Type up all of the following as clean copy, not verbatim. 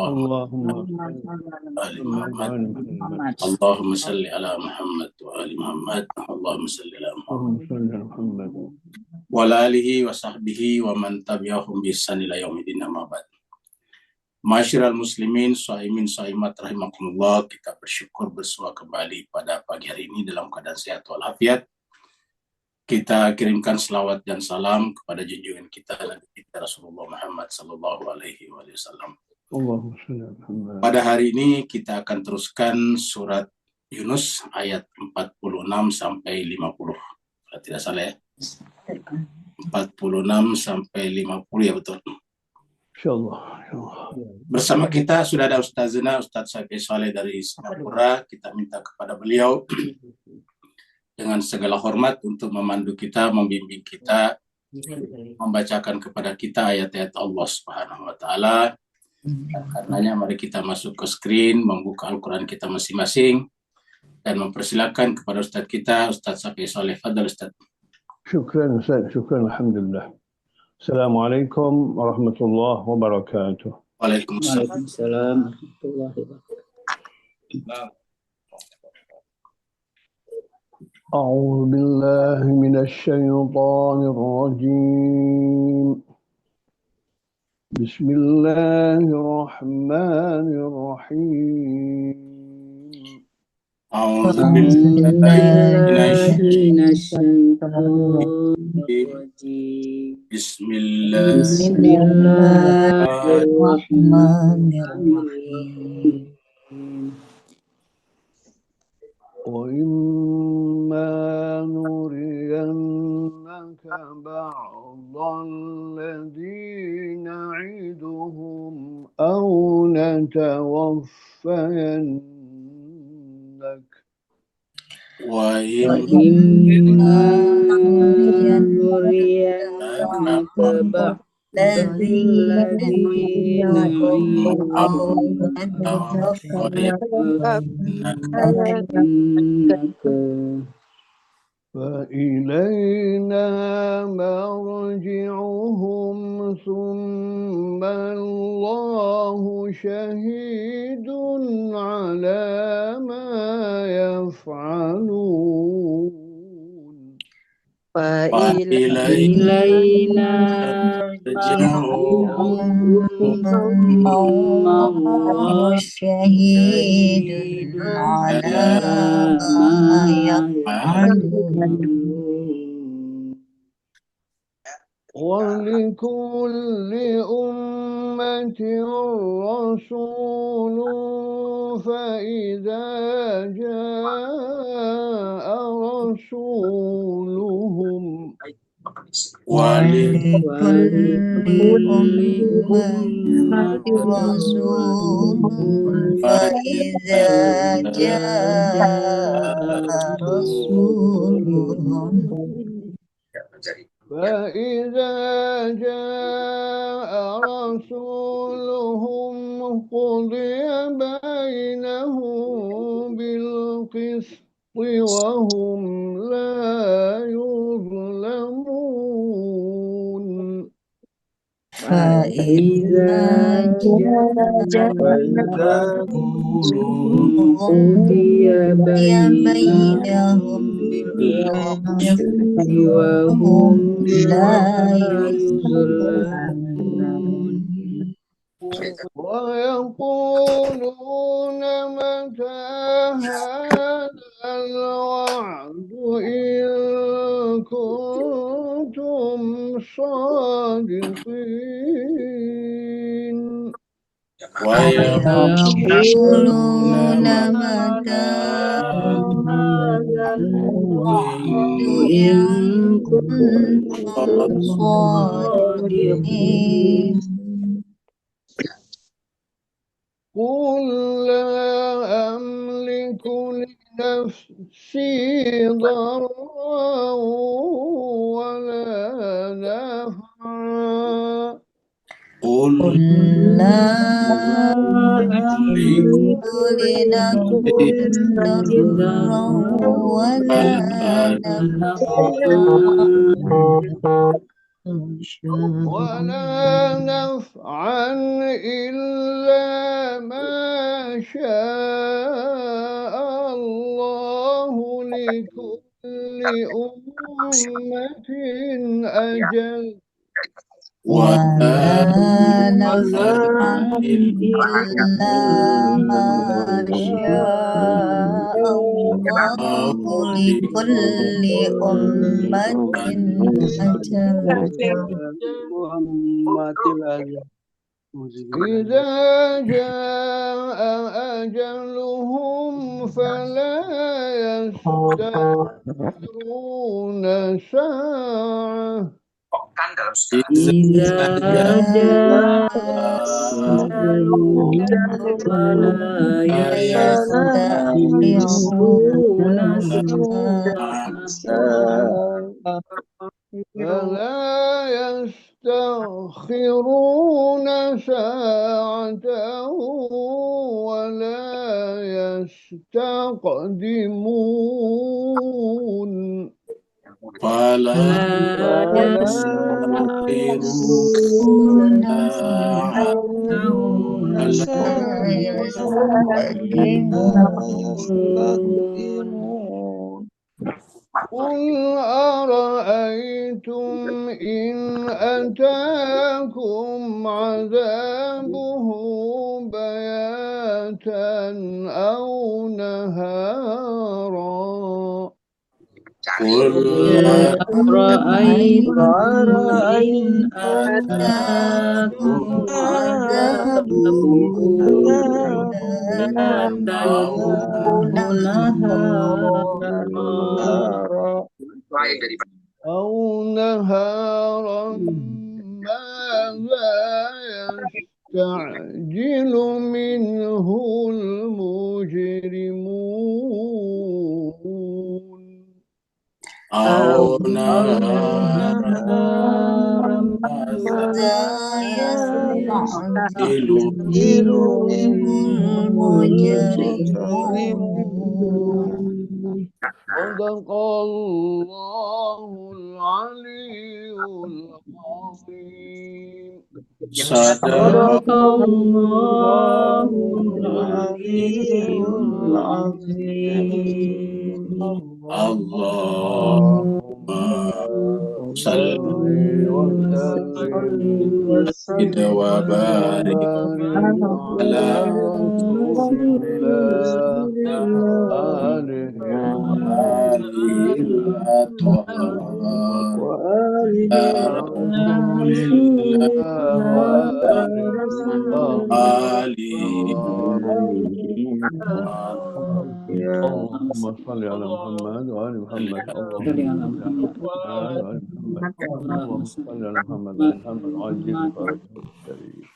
Allahumma Ali Muhammad. Allahumma salli ala Muhammad wa ali Muhammad. Allahumma salli ala Muhammad wa ala alihi wa sahbihi wa man tabi'ahum bi ihsan ila yaumil amma ba'd. Masyiral muslimin, shaimin, shaimat rahimakumullah, kita bersyukur bersua kembali pada pagi hari ini dalam keadaan sehat walafiat. Kita kirimkan selawat dan salam kepada junjungan kita Nabi kita Rasulullah Muhammad sallallahu alaihi wasallam. Pada hari ini kita akan teruskan surat Yunus ayat 46 sampai 50. Kalau tidak salah ya. 46 sampai 50 ya, betul. Insyaallah. Bersama kita sudah ada Ustazina Ustaz Syafiq Saleh dari Singapura. Kita minta kepada beliau dengan segala hormat untuk memandu kita, membimbing kita, membacakan kepada kita ayat-ayat Allah Subhanahu wa taala. Karenanya mari kita masuk ke screen, membuka Al-Quran kita masing-masing dan mempersilakan kepada Ustaz kita, Ustaz Syafiq Saleh. Fadhal Ustaz. Syukran Ustaz, syukran, alhamdulillah. Assalamualaikum warahmatullahi wabarakatuh. Waalaikumsalam warahmatullahi wabarakatuh. A'udzu billahi minasy syaithanir rajim. Bismillahirrahmanirrahim. A'udzu billahi minasy syaitonir rajim. Bismillahirrahmanirrahim. Wa imma nuriyannaka ba'dhal ladzina na'iduhum aw natawaffayannak wa imma nuriyannaka ba'dhal ladzina na'iduhum فإلينا مرجعهم ثم الله شهيد على ما يفعلون فإلينا مرجعهم ثم الله شهيد على ما يفعلون ولكل أمة رسول فإذا جاء رسولهم ولكل أمة رسول فإذا جاء رسولهم قضي بينهم بالقسط وهم لا يظلمون فإذا قضي بينهم بالقسط وهم لا يظلمون ويقولون متى هذا الوعد إن كنتم صادقين ويقولون متى هذا الوعد إن كنتم صادقين قل لا أملك لنفسي ضرا ولا نفعا قل لا أملك لنفسي ضرا ولا ولا نفعا إلا شاء الله لكل أمة أجل ولا نفعل إلا إلا ما شاء الله لكل أمة أجل إذا جاء أجلهم فلا يستأخرون ساعة إذا إذا جاء أجلهم فلا يستأخرون ساعة فلا يستأخرون ساعة ولا يستقدمون فلا يستأخرون ساعة ولا يستقدمون قل أرأيتم إن أتاكم عذابه بياتا أو نهارا قل أرأيتم إن أتاكم عذابه بياتا أو نهارا ماذا يستعجل منه المجرمون أو نهارا ماذا يستعجل المجرمون صدق الله العلي العظيم صدق الله العلي العظيم اللهم صل وسلم وبارك على رسول الله آله الأطهار رسول الله آله اللهم صل على محمد وآل محمد اللهم صل على محمد وآل محمد اللهم صل على محمد وآل محمد عاجل فرجه الشريف.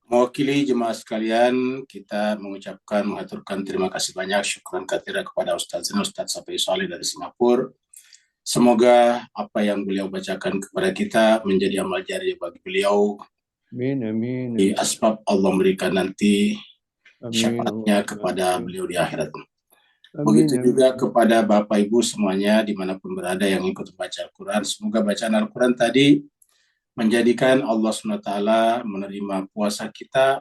Mewakili jemaah sekalian, kita mengaturkan terima kasih banyak, syukran katsira kepada Ustaz Safi Saleh dari Singapura. Semoga apa yang beliau bacakan kepada kita menjadi amal jariah bagi beliau. Amin, amin. Di asbab Allah memberikan nanti syafaatnya kepada beliau di akhirat. Begitu juga kepada Bapak Ibu semuanya dimanapun berada yang ikut membaca Al-Quran. Semoga bacaan Al-Quran tadi menjadikan Allah SWT menerima puasa kita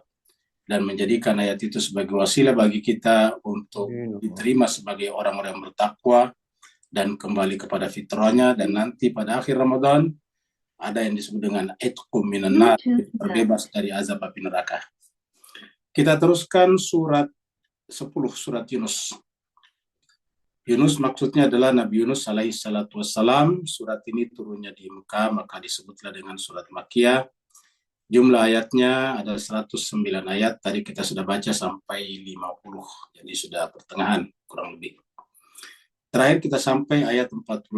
dan menjadikan ayat itu sebagai wasilah bagi kita untuk diterima sebagai orang-orang yang bertakwa dan kembali kepada fitrahnya, dan nanti pada akhir Ramadan ada yang disebut dengan itqum minan nar, terbebas dari azab api neraka. Kita teruskan surat 10, surat Yunus. Yunus maksudnya adalah Nabi Yunus alaihi salatu wassalam. Surat ini turunnya di Mekah, maka disebutlah dengan surat Makkiyah. Jumlah ayatnya ada 109 ayat. Tadi kita sudah baca sampai 50, jadi sudah pertengahan kurang lebih. Terakhir kita sampai ayat 45.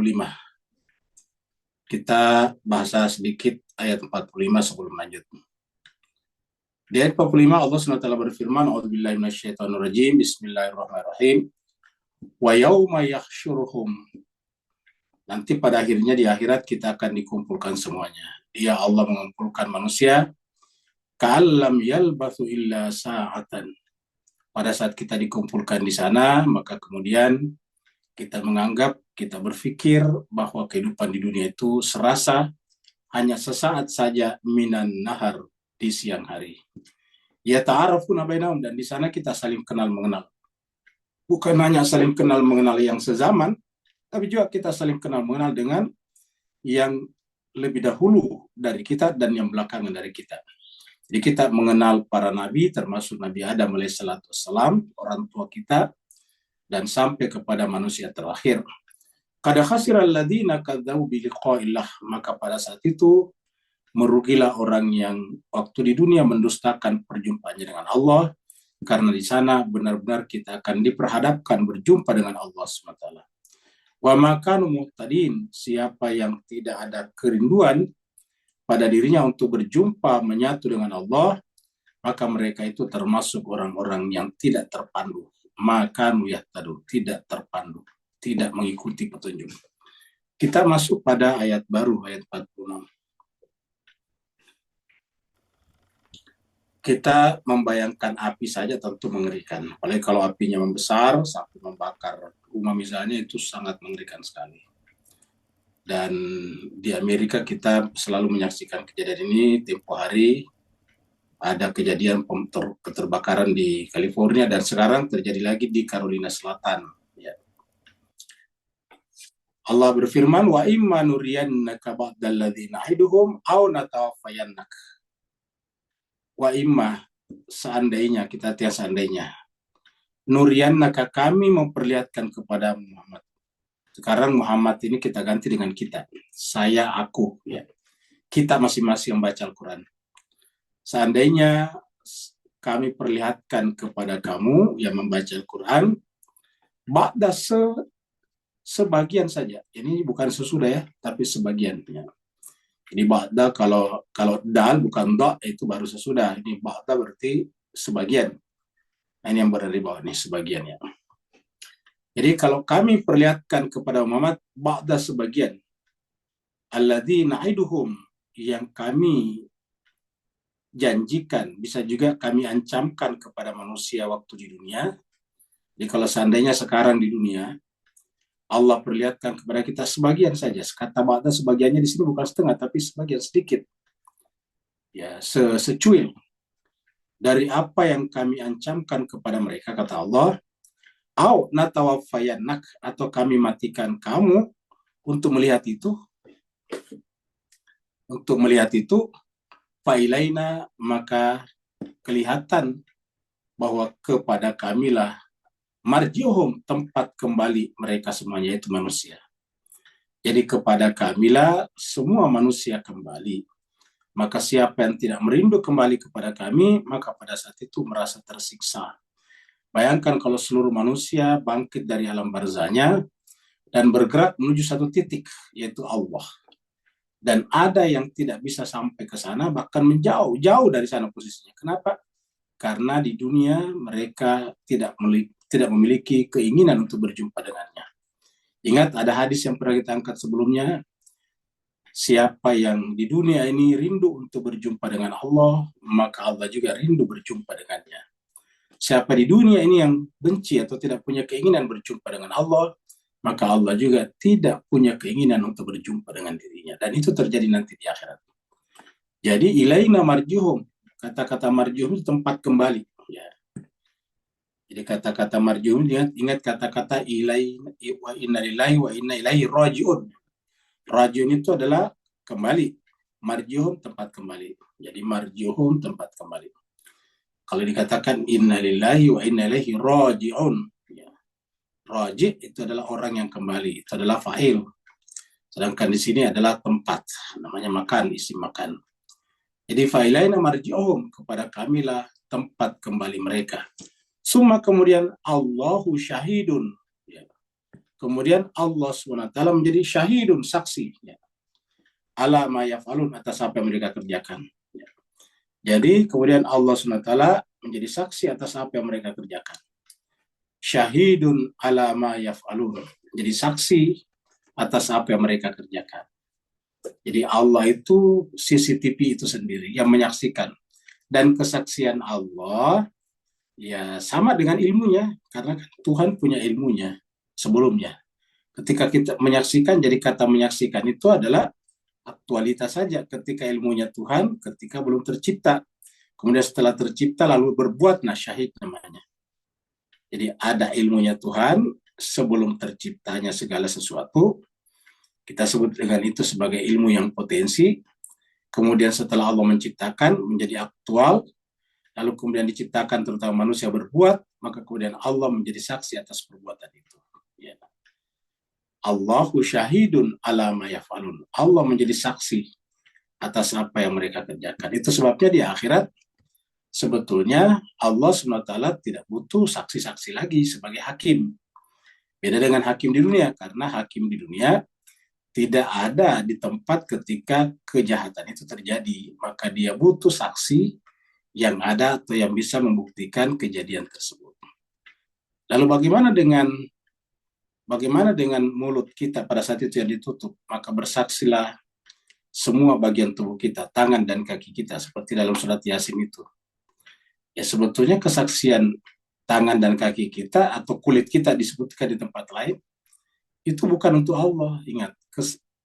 Kita bahasa sedikit ayat 45 sebelum lanjut. Di ayat 45 Allah SWT berfirman, A'udzubillahi minasyaitonirrajim, Bismillahirrahmanirrahim. Wa yauma yahsyuruhum. Nanti pada akhirnya di akhirat kita akan dikumpulkan semuanya. Dia Allah mengumpulkan manusia. Ka'allam yalbathu illa sa'atan. Pada saat kita dikumpulkan di sana, maka kemudian kita menganggap, kita berpikir bahwa kehidupan di dunia itu serasa hanya sesaat saja minan nahar, di siang hari. Ya ta'arafuna bainahum, dan di sana kita saling kenal mengenal. Bukan hanya saling kenal mengenal yang sezaman, tapi juga kita saling kenal mengenal dengan yang lebih dahulu dari kita dan yang belakangan dari kita. Jadi kita mengenal para nabi, termasuk Nabi Adam alaihissalam, orang tua kita, dan sampai kepada manusia terakhir. Qad khasiral ladzina kadzdzabu bi liqa'illah, maka pada saat itu merugilah orang yang waktu di dunia mendustakan perjumpaannya dengan Allah, karena di sana benar-benar kita akan diperhadapkan berjumpa dengan Allah SWT. Wa makanu muhtadin, siapa yang tidak ada kerinduan pada dirinya untuk berjumpa menyatu dengan Allah, maka mereka itu termasuk orang-orang yang tidak terpandu. Makanu yahtadu, tidak terpandu, tidak mengikuti petunjuk. Kita masuk pada ayat baru, ayat 46. Kita membayangkan api saja tentu mengerikan. Apalagi kalau apinya membesar sampai membakar rumah misalnya, itu sangat mengerikan sekali. Dan di Amerika kita selalu menyaksikan kejadian ini. Tempo hari ada kejadian keterbakaran di California, dan sekarang terjadi lagi di Carolina Selatan. Ya. Allah berfirman, wa imma nuriyannaka ba'dal ladzina na'iduhum aw natawaffayannak. Wa imma, seandainya, kita tiap seandainya, nuriyannaka, kami memperlihatkan kepada Muhammad. Sekarang Muhammad ini kita ganti dengan kita. Saya, aku, ya. Kita masing-masing membaca Al-Quran. Seandainya kami perlihatkan kepada kamu yang membaca Al-Quran, ba'da sebagian saja. Ini bukan sesudah ya, tapi sebagian. Ya. Ini ba'da, kalau dal bukan da, itu baru sesudah. Ini ba'da berarti sebagian. Nah, ini yang berada di bawah ini, sebagian ya. Jadi kalau kami perlihatkan kepada Muhammad ba'da sebagian, alladzi na'iduhum, yang kami janjikan, bisa juga kami ancamkan kepada manusia waktu di dunia. Jadi kalau seandainya sekarang di dunia Allah perlihatkan kepada kita sebagian saja, kata ba'da sebagiannya di sini bukan setengah, tapi sebagian sedikit, ya, secuil dari apa yang kami ancamkan kepada mereka, kata Allah, au natawaffayannak, atau kami matikan kamu untuk melihat itu, failaina, maka kelihatan bahwa kepada kamilah marji'uhum, tempat kembali mereka semuanya, itu manusia. Jadi kepada kamilah semua manusia kembali. Maka siapa yang tidak merindu kembali kepada kami, maka pada saat itu merasa tersiksa. Bayangkan kalau seluruh manusia bangkit dari alam barzahnya dan bergerak menuju satu titik, yaitu Allah. Dan ada yang tidak bisa sampai ke sana, bahkan menjauh dari sana posisinya. Kenapa? Karena di dunia mereka tidak memiliki keinginan untuk berjumpa dengannya. Ingat, ada hadis yang pernah kita angkat sebelumnya, siapa yang di dunia ini rindu untuk berjumpa dengan Allah, maka Allah juga rindu berjumpa dengannya. Siapa di dunia ini yang benci atau tidak punya keinginan berjumpa dengan Allah, maka Allah juga tidak punya keinginan untuk berjumpa dengan dirinya. Dan itu terjadi nanti di akhirat. Jadi ilaina marjuhum, kata-kata marjuhum itu tempat kembali. Ya. Jadi kata-kata marjuhum, ingat kata-kata wa inna lillahi wa inna ilaihi raji'un. Raji'un itu adalah kembali. Marjuhum tempat kembali. Jadi marjuhum tempat kembali. Kalau dikatakan inna lillahi wa inna ilaihi raji'un, ya. Raji' itu adalah orang yang kembali, itu adalah fa'il. Sedangkan di sini adalah tempat, namanya makan, isim makan. Jadi fa'ilaina marji'uhum, kepada kamilah tempat kembali mereka. Summa, kemudian Allahu syahidun, ya. Kemudian Allah SWT menjadi syahidun, saksi, ya. Ala ma yaf'alun, atas apa yang mereka kerjakan, ya. Jadi kemudian Allah SWT menjadi saksi atas apa yang mereka kerjakan. Syahidun ala ma yaf'alun, jadi saksi atas apa yang mereka kerjakan. Jadi Allah itu CCTV itu sendiri yang menyaksikan. Dan kesaksian Allah ya sama dengan ilmunya, karena Tuhan punya ilmunya sebelumnya. Ketika kita menyaksikan, jadi kata menyaksikan itu adalah aktualitas saja ketika ilmunya Tuhan, ketika belum tercipta. Kemudian setelah tercipta lalu berbuat, nah syahid namanya. Jadi ada ilmunya Tuhan sebelum terciptanya segala sesuatu. Kita sebut dengan itu sebagai ilmu yang potensi. Kemudian setelah Allah menciptakan menjadi aktual, lalu kemudian diciptakan terutama manusia berbuat, maka kemudian Allah menjadi saksi atas perbuatan itu. Ya. Allahu syahidun ala ma yaf'alun. Allah menjadi saksi atas apa yang mereka kerjakan. Itu sebabnya di akhirat sebetulnya Allah SWT tidak butuh saksi-saksi lagi sebagai hakim. Beda dengan hakim di dunia, karena hakim di dunia tidak ada di tempat ketika kejahatan itu terjadi. Maka dia butuh saksi yang ada atau yang bisa membuktikan kejadian tersebut. Lalu bagaimana dengan mulut kita pada saat itu yang ditutup? Maka bersaksilah semua bagian tubuh kita, tangan dan kaki kita, seperti dalam surat Yasin itu. Ya sebetulnya kesaksian tangan dan kaki kita atau kulit kita disebutkan di tempat lain, itu bukan untuk Allah. Ingat,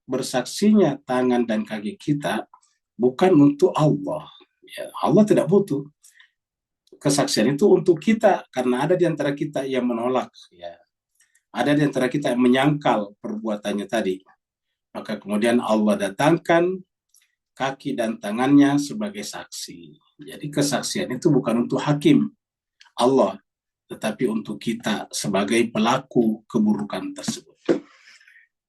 bersaksinya tangan dan kaki kita bukan untuk Allah. Ya, Allah tidak butuh. Kesaksian itu untuk kita, karena ada di antara kita yang menolak. Ya. Ada di antara kita yang menyangkal perbuatannya tadi. Maka kemudian Allah datangkan kaki dan tangannya sebagai saksi. Jadi kesaksian itu bukan untuk hakim Allah, tetapi untuk kita sebagai pelaku keburukan tersebut.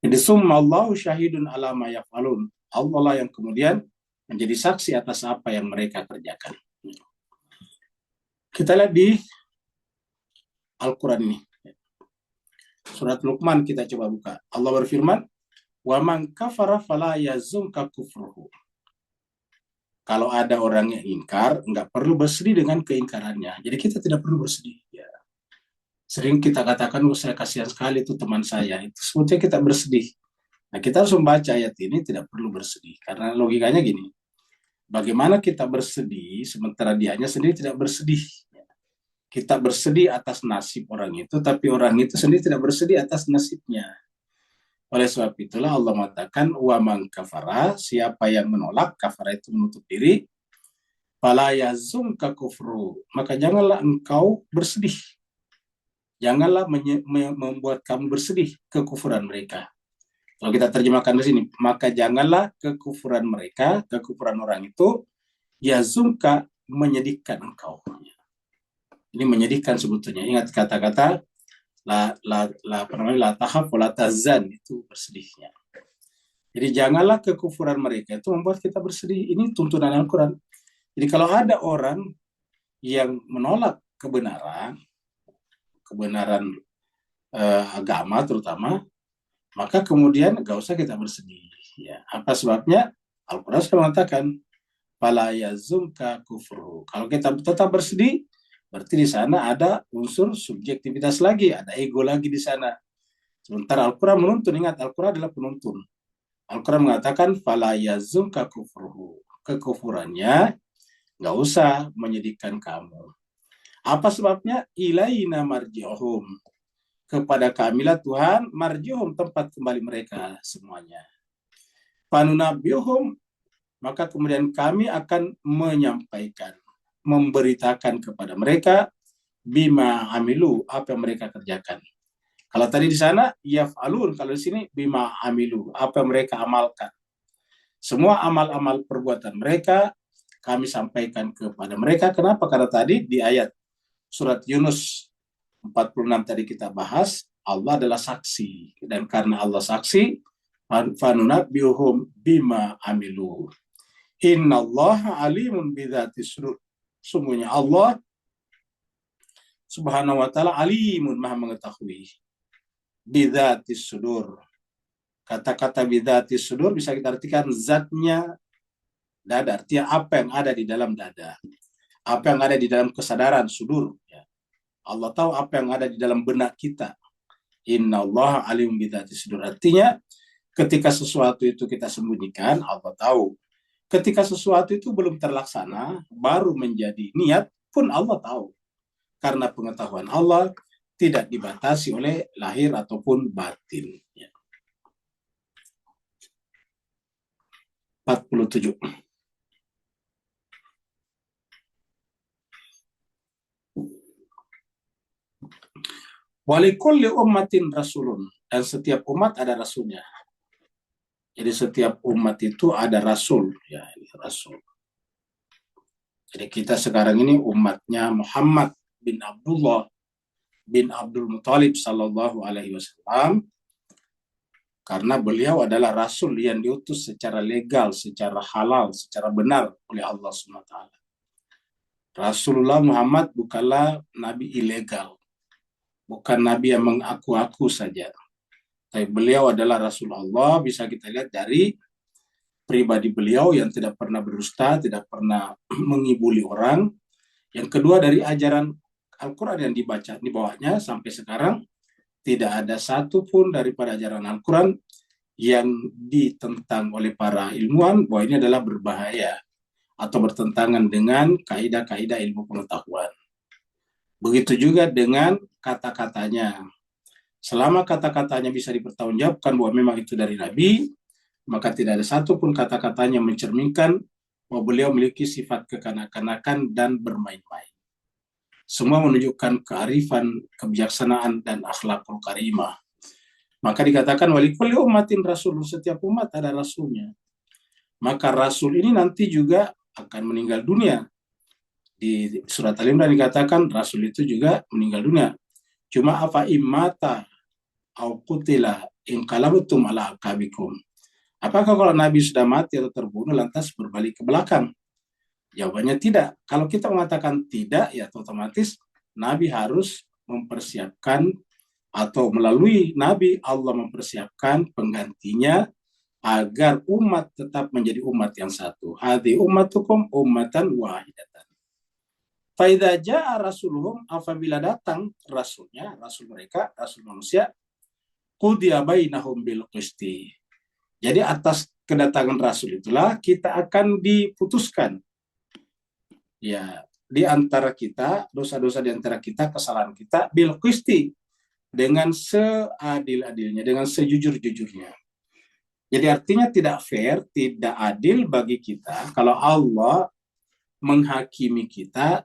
Jadi summallahu syahidun ala ma yaf'alun. Allah lah yang kemudian menjadi saksi atas apa yang mereka kerjakan. Kita lihat di Al-Quran ini. Surat Luqman kita coba buka. Allah berfirman, "Wa man kafara fala yazunka kufruhu." Kalau ada orang yang ingkar, nggak perlu bersedih dengan keingkarannya. Jadi kita tidak perlu bersedih. Ya. Sering kita katakan, saya kasihan sekali itu teman saya. Itu sebetulnya kita bersedih. Nah, kita harus membaca ayat ini tidak perlu bersedih. Karena logikanya gini, bagaimana kita bersedih sementara dianya sendiri tidak bersedih? Kita bersedih atas nasib orang itu, tapi orang itu sendiri tidak bersedih atas nasibnya. Oleh sebab itulah Allah mengatakan, wa man kafara, siapa yang menolak, kafara itu menutup diri, fala yazunka kufru, maka janganlah engkau bersedih. Janganlah membuat kamu bersedih kekufuran mereka. Kalau kita terjemahkan di sini, maka janganlah kekufuran mereka, kekufuran orang itu, yazunka, menyedihkan engkau. Ini menyedihkan sebetulnya. Ingat kata-kata la tahaf wa la tahzan, itu bersedihnya. Jadi janganlah kekufuran mereka itu membuat kita bersedih. Ini tuntunan Al-Quran. Jadi kalau ada orang yang menolak kebenaran agama terutama, maka kemudian gak usah kita bersedih. Ya. Apa sebabnya? Al-Quran sudah mengatakan, fala yazunka kufru. Kalau kita tetap bersedih, berarti di sana ada unsur subjektivitas lagi, ada ego lagi di sana. Sementara Al-Quran menuntun, ingat Al-Quran adalah penuntun. Al-Quran mengatakan fala yazunka kufruhu. Kekufurannya nggak usah menyedihkan kamu. Apa sebabnya? Ilaina marji'uhum. Kepada kamilah Tuhan, marji'uhum, tempat kembali mereka semuanya. Fanunabbiuhum, maka kemudian kami akan menyampaikan, memberitakan kepada mereka bima amilu, apa yang mereka kerjakan. Kalau tadi di sana yaf'alun, kalau di sini bima amilu, apa yang mereka amalkan. Semua amal-amal perbuatan mereka kami sampaikan kepada mereka. Kenapa? Karena tadi di ayat surat Yunus 46 tadi kita bahas, Allah adalah saksi, dan karena Allah saksi, fanunabbiuhum bima amilu. Innallaha alimun bidzati sudur. Sungguhnya Allah Subhanahu wa taala alimun, maha mengetahui. Bidzati sudur. Kata-kata bidzati sudur bisa kita artikan zatnya dada, artinya apa yang ada di dalam dada. Apa yang ada di dalam kesadaran sudur. Ya. Allah tahu apa yang ada di dalam benak kita. Innallaha alimun bidzati sudur. Artinya ketika sesuatu itu kita sembunyikan, Allah tahu. Ketika sesuatu itu belum terlaksana, baru menjadi niat, pun Allah tahu. Karena pengetahuan Allah tidak dibatasi oleh lahir ataupun batin. Ya. 47. Walikulli ummatin rasulun, dan setiap umat ada rasulnya. Jadi setiap umat itu ada rasul, ya, ini rasul. Jadi kita sekarang ini umatnya Muhammad bin Abdullah bin Abdul Muthalib sallallahu alaihi wasallam, karena beliau adalah rasul yang diutus secara legal, secara halal, secara benar oleh Allah SWT. Rasulullah Muhammad bukanlah nabi ilegal, bukan nabi yang mengaku-aku saja. Tapi beliau adalah Rasulullah, bisa kita lihat dari pribadi beliau yang tidak pernah berdusta, tidak pernah mengibuli orang. Yang kedua, dari ajaran Al-Quran yang dibawanya sampai sekarang, tidak ada satupun daripada ajaran Al-Quran yang ditentang oleh para ilmuwan bahwa ini adalah berbahaya atau bertentangan dengan kaidah-kaidah ilmu pengetahuan. Begitu juga dengan kata-katanya. Selama kata-katanya bisa dipertanggungjawabkan bahwa memang itu dari Nabi, maka tidak ada satupun kata-katanya mencerminkan bahwa beliau memiliki sifat kekanak-kanakan dan bermain-main. Semua menunjukkan kearifan, kebijaksanaan, dan akhlakul karimah. Maka dikatakan walikulli ummatin rasul, setiap umat ada rasulnya. Maka rasul ini nanti juga akan meninggal dunia. Di surat Al-Imran dikatakan rasul itu juga meninggal dunia. Cuma apa imata au qutila in qalabtum ala aqabikum. Apakah kalau Nabi sudah mati atau terbunuh lantas berbalik ke belakang? Jawabannya tidak. Kalau kita mengatakan tidak, ya otomatis Nabi harus mempersiapkan atau melalui Nabi Allah mempersiapkan penggantinya agar umat tetap menjadi umat yang satu. Hadhi ummatukum ummatan wahidatan. Faidza jaa rasuluhum, apabila datang rasulnya, rasul mereka, rasul manusia, qudiya bainahum bil qisti. Jadi atas kedatangan rasul itulah kita akan diputuskan, ya, di antara kita, dosa-dosa di antara kita, kesalahan kita, bil qisti, dengan seadil-adilnya, dengan sejujur-jujurnya. Jadi artinya tidak fair, tidak adil bagi kita kalau Allah menghakimi kita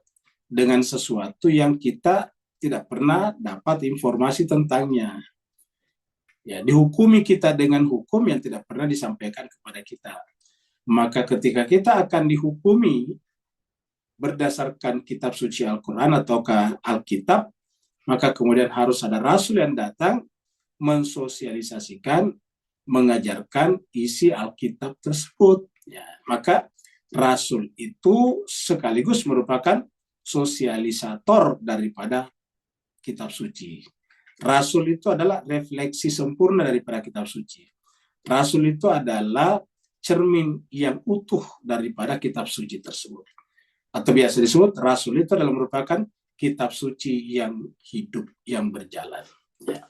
dengan sesuatu yang kita tidak pernah dapat informasi tentangnya. Ya, dihukumi kita dengan hukum yang tidak pernah disampaikan kepada kita. Maka ketika kita akan dihukumi berdasarkan kitab suci Al-Quran ataukah Alkitab, maka kemudian harus ada rasul yang datang mensosialisasikan, mengajarkan isi Alkitab tersebut. Ya, maka rasul itu sekaligus merupakan sosialisator daripada kitab suci. Rasul itu adalah refleksi sempurna daripada kitab suci. Rasul itu adalah cermin yang utuh daripada kitab suci tersebut. Atau biasa disebut rasul itu adalah merupakan kitab suci yang hidup, yang berjalan. Ya.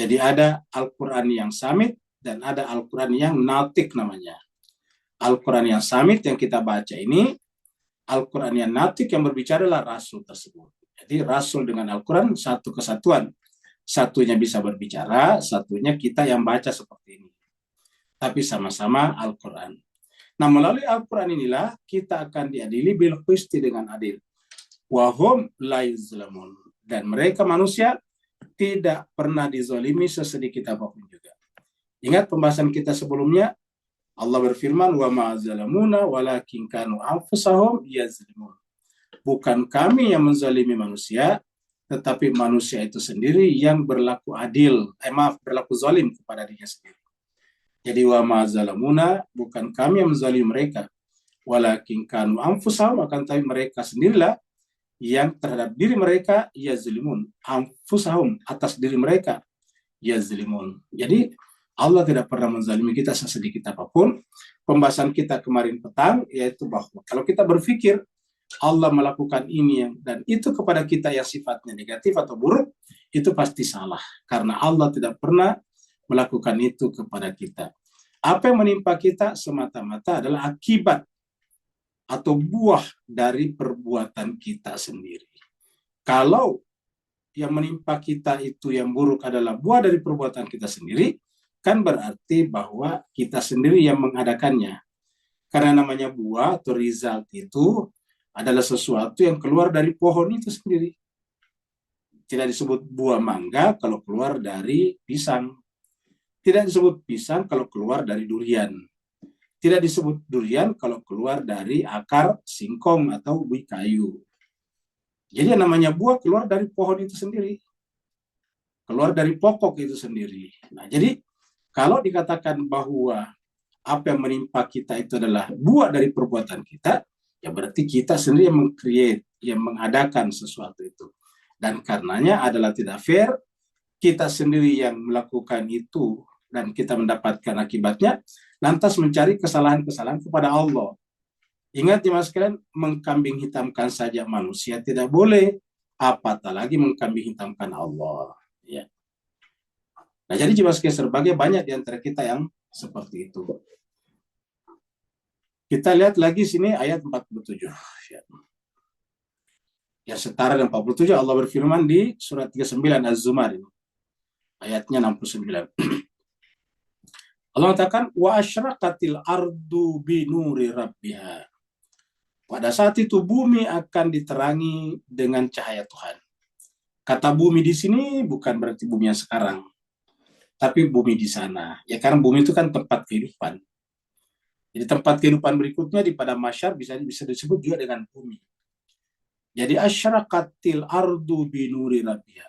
Jadi ada Al-Quran yang samit dan ada Al-Quran yang natik namanya. Al-Quran yang samit yang kita baca ini, Al-Quran yang natik yang berbicara adalah rasul tersebut. Jadi rasul dengan Al-Quran satu kesatuan. Satunya bisa berbicara, satunya kita yang baca seperti ini. Tapi sama-sama Al-Quran. Nah, melalui Al-Quran inilah kita akan diadili bil qisti, dengan adil. Wahum la yuzlamun. Dan mereka manusia tidak pernah dizalimi sesedikit apapun juga. Ingat pembahasan kita sebelumnya, Allah berfirman, wa ma zalamuna walakin kanu anfusahum yazlimun. Bukan kami yang menzalimi manusia, tetapi manusia itu sendiri yang berlaku adil, berlaku zalim kepada dirinya sendiri. Jadi wa ma zalamuna, bukan kami yang menzalimi mereka, walakin kanu anfusahum, akan tapi mereka sendirilah yang terhadap diri mereka yazlimun, anfusahum, atas diri mereka yazlimun. Jadi Allah tidak pernah menzalimi kita sesedikit apapun. Pembahasan kita kemarin petang yaitu bahwa kalau kita berpikir Allah melakukan ini dan itu kepada kita yang sifatnya negatif atau buruk, itu pasti salah. Karena Allah tidak pernah melakukan itu kepada kita. Apa yang menimpa kita semata-mata adalah akibat atau buah dari perbuatan kita sendiri. Kalau yang menimpa kita itu yang buruk adalah buah dari perbuatan kita sendiri, kan berarti bahwa kita sendiri yang mengadakannya. Karena namanya buah atau result itu adalah sesuatu yang keluar dari pohon itu sendiri. Tidak disebut buah mangga kalau keluar dari pisang. Tidak disebut pisang kalau keluar dari durian. Tidak disebut durian kalau keluar dari akar singkong atau ubi kayu. Jadi yang namanya buah keluar dari pohon itu sendiri. Keluar dari pokok itu sendiri. Nah, jadi kalau dikatakan bahwa apa yang menimpa kita itu adalah buah dari perbuatan kita, ya berarti kita sendiri yang meng-create, yang mengadakan sesuatu itu. Dan karenanya adalah tidak fair, kita sendiri yang melakukan itu dan kita mendapatkan akibatnya, lantas mencari kesalahan-kesalahan kepada Allah. Ingat ya mas sekalian, mengkambing hitamkan saja manusia tidak boleh, apatah lagi mengkambing hitamkan Allah. Ya. Nah jadi jemaah sekalian sebagai banyak di antara kita yang seperti itu. Kita lihat lagi sini ayat 47. Ya. Yang setara dengan 47 Allah berfirman di surat 39 Az-Zumar ini. Ayatnya 69. Allah mengatakan wa asyraqatil ardu binuri rabbiha. Pada saat itu bumi akan diterangi dengan cahaya Tuhan. Kata bumi di sini bukan berarti bumi yang sekarang, tapi bumi di sana. Ya karena bumi itu kan tempat kehidupan. Jadi tempat kehidupan berikutnya di padang mahsyar bisa disebut juga dengan bumi. Jadi asyraqatil ardu binuri rabbiha.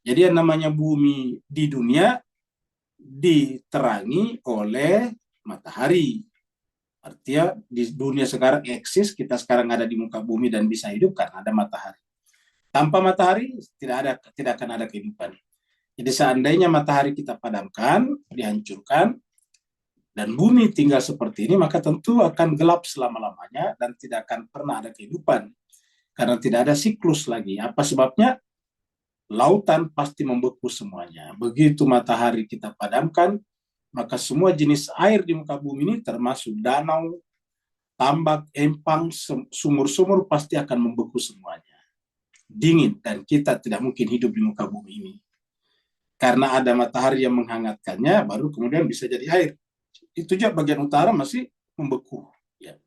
Jadi yang namanya bumi di dunia diterangi oleh matahari. Artinya di dunia sekarang eksis, kita sekarang ada di muka bumi dan bisa hidup karena ada matahari. Tanpa matahari tidak akan ada kehidupan. Jadi seandainya matahari kita padamkan, dihancurkan, dan bumi tinggal seperti ini, maka tentu akan gelap selama-lamanya dan tidak akan pernah ada kehidupan. Karena tidak ada siklus lagi. Apa sebabnya? Lautan pasti membeku semuanya. Begitu matahari kita padamkan, maka semua jenis air di muka bumi ini termasuk danau, tambak, empang, sumur-sumur pasti akan membeku semuanya. Dingin, dan kita tidak mungkin hidup di muka bumi ini. Karena ada matahari yang menghangatkannya, baru kemudian bisa jadi air. Itu juga bagian utara masih membeku. Ya.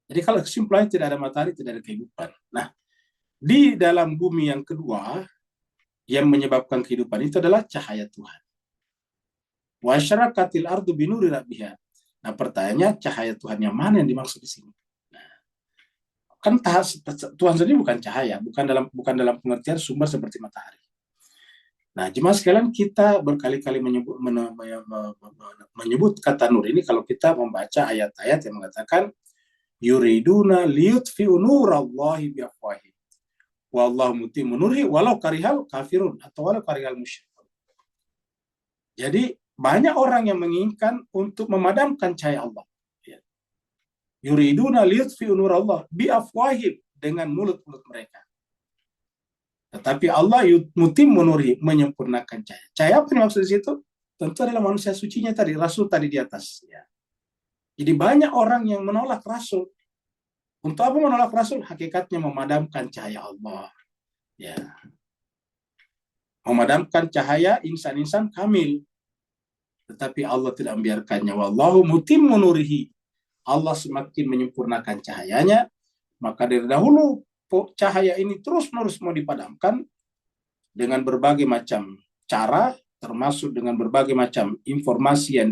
Jadi kalau kesimpulannya tidak ada matahari, tidak ada kehidupan. Nah, di dalam bumi yang kedua, yang menyebabkan kehidupan itu adalah cahaya Tuhan. Wa asyraqatil ardu binuri rabbiha. Nah, pertanyaannya cahaya Tuhan yang mana yang dimaksud di sini? Nah, kan Tuhan sendiri bukan cahaya, bukan dalam pengertian sumber seperti matahari. Nah, jemaah sekalian, kita berkali-kali menyebut kata nur ini kalau kita membaca ayat-ayat yang mengatakan yuriduna liyutfi'u nurallahi biafwahihim wallahu mutimmu nurihi walau karihal kafirun atau walau karihal musyrikun. Jadi banyak orang yang menginginkan untuk memadamkan cahaya Allah. Yuriduna liyutfi'u nurallah biafwahihim, dengan mulut-mulut mereka. Tetapi Allah mutimmu nurihi, menyempurnakan cahaya. Cahaya apa yang maksud di situ? Tentu adalah manusia sucinya tadi, Rasul tadi di atas. Ya. Jadi banyak orang yang menolak Rasul. Untuk apa menolak Rasul? Hakikatnya memadamkan cahaya Allah. Ya. Memadamkan cahaya insan-insan kamil. Tetapi Allah tidak membiarkannya. Wallahu mutimmu nurihi. Allah semakin menyempurnakan cahayanya. Maka dari dahulu cahaya ini terus-menerus mau dipadamkan dengan berbagai macam cara, termasuk dengan berbagai macam informasi yang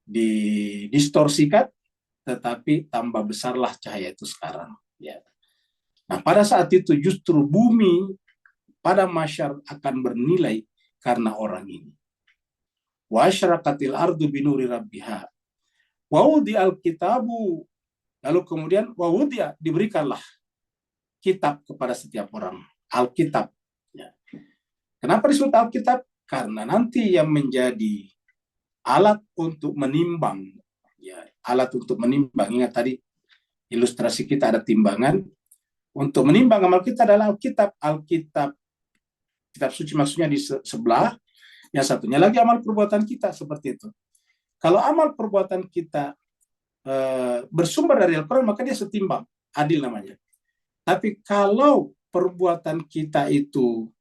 didistorsikan, tetapi tambah besarlah cahaya itu sekarang. Ya. Nah, pada saat itu justru bumi pada mahsyar akan bernilai karena orang ini. Wa asyraqatil ardu binuri rabbiha. Wa wudi'al kitabu. Lalu kemudian wawudia, diberikanlah kitab kepada setiap orang. Alkitab. Ya. Kenapa disebut Alkitab? Karena nanti yang menjadi alat untuk menimbang. Ya, alat untuk menimbang. Ingat tadi ilustrasi kita ada timbangan. Untuk menimbang amal kita adalah Alkitab. Alkitab, kitab suci maksudnya di sebelah. Yang satunya lagi amal perbuatan kita, seperti itu. Kalau amal perbuatan kita bersumber dari Al-Quran, maka dia setimbang, adil namanya. Tapi kalau perbuatan kita itu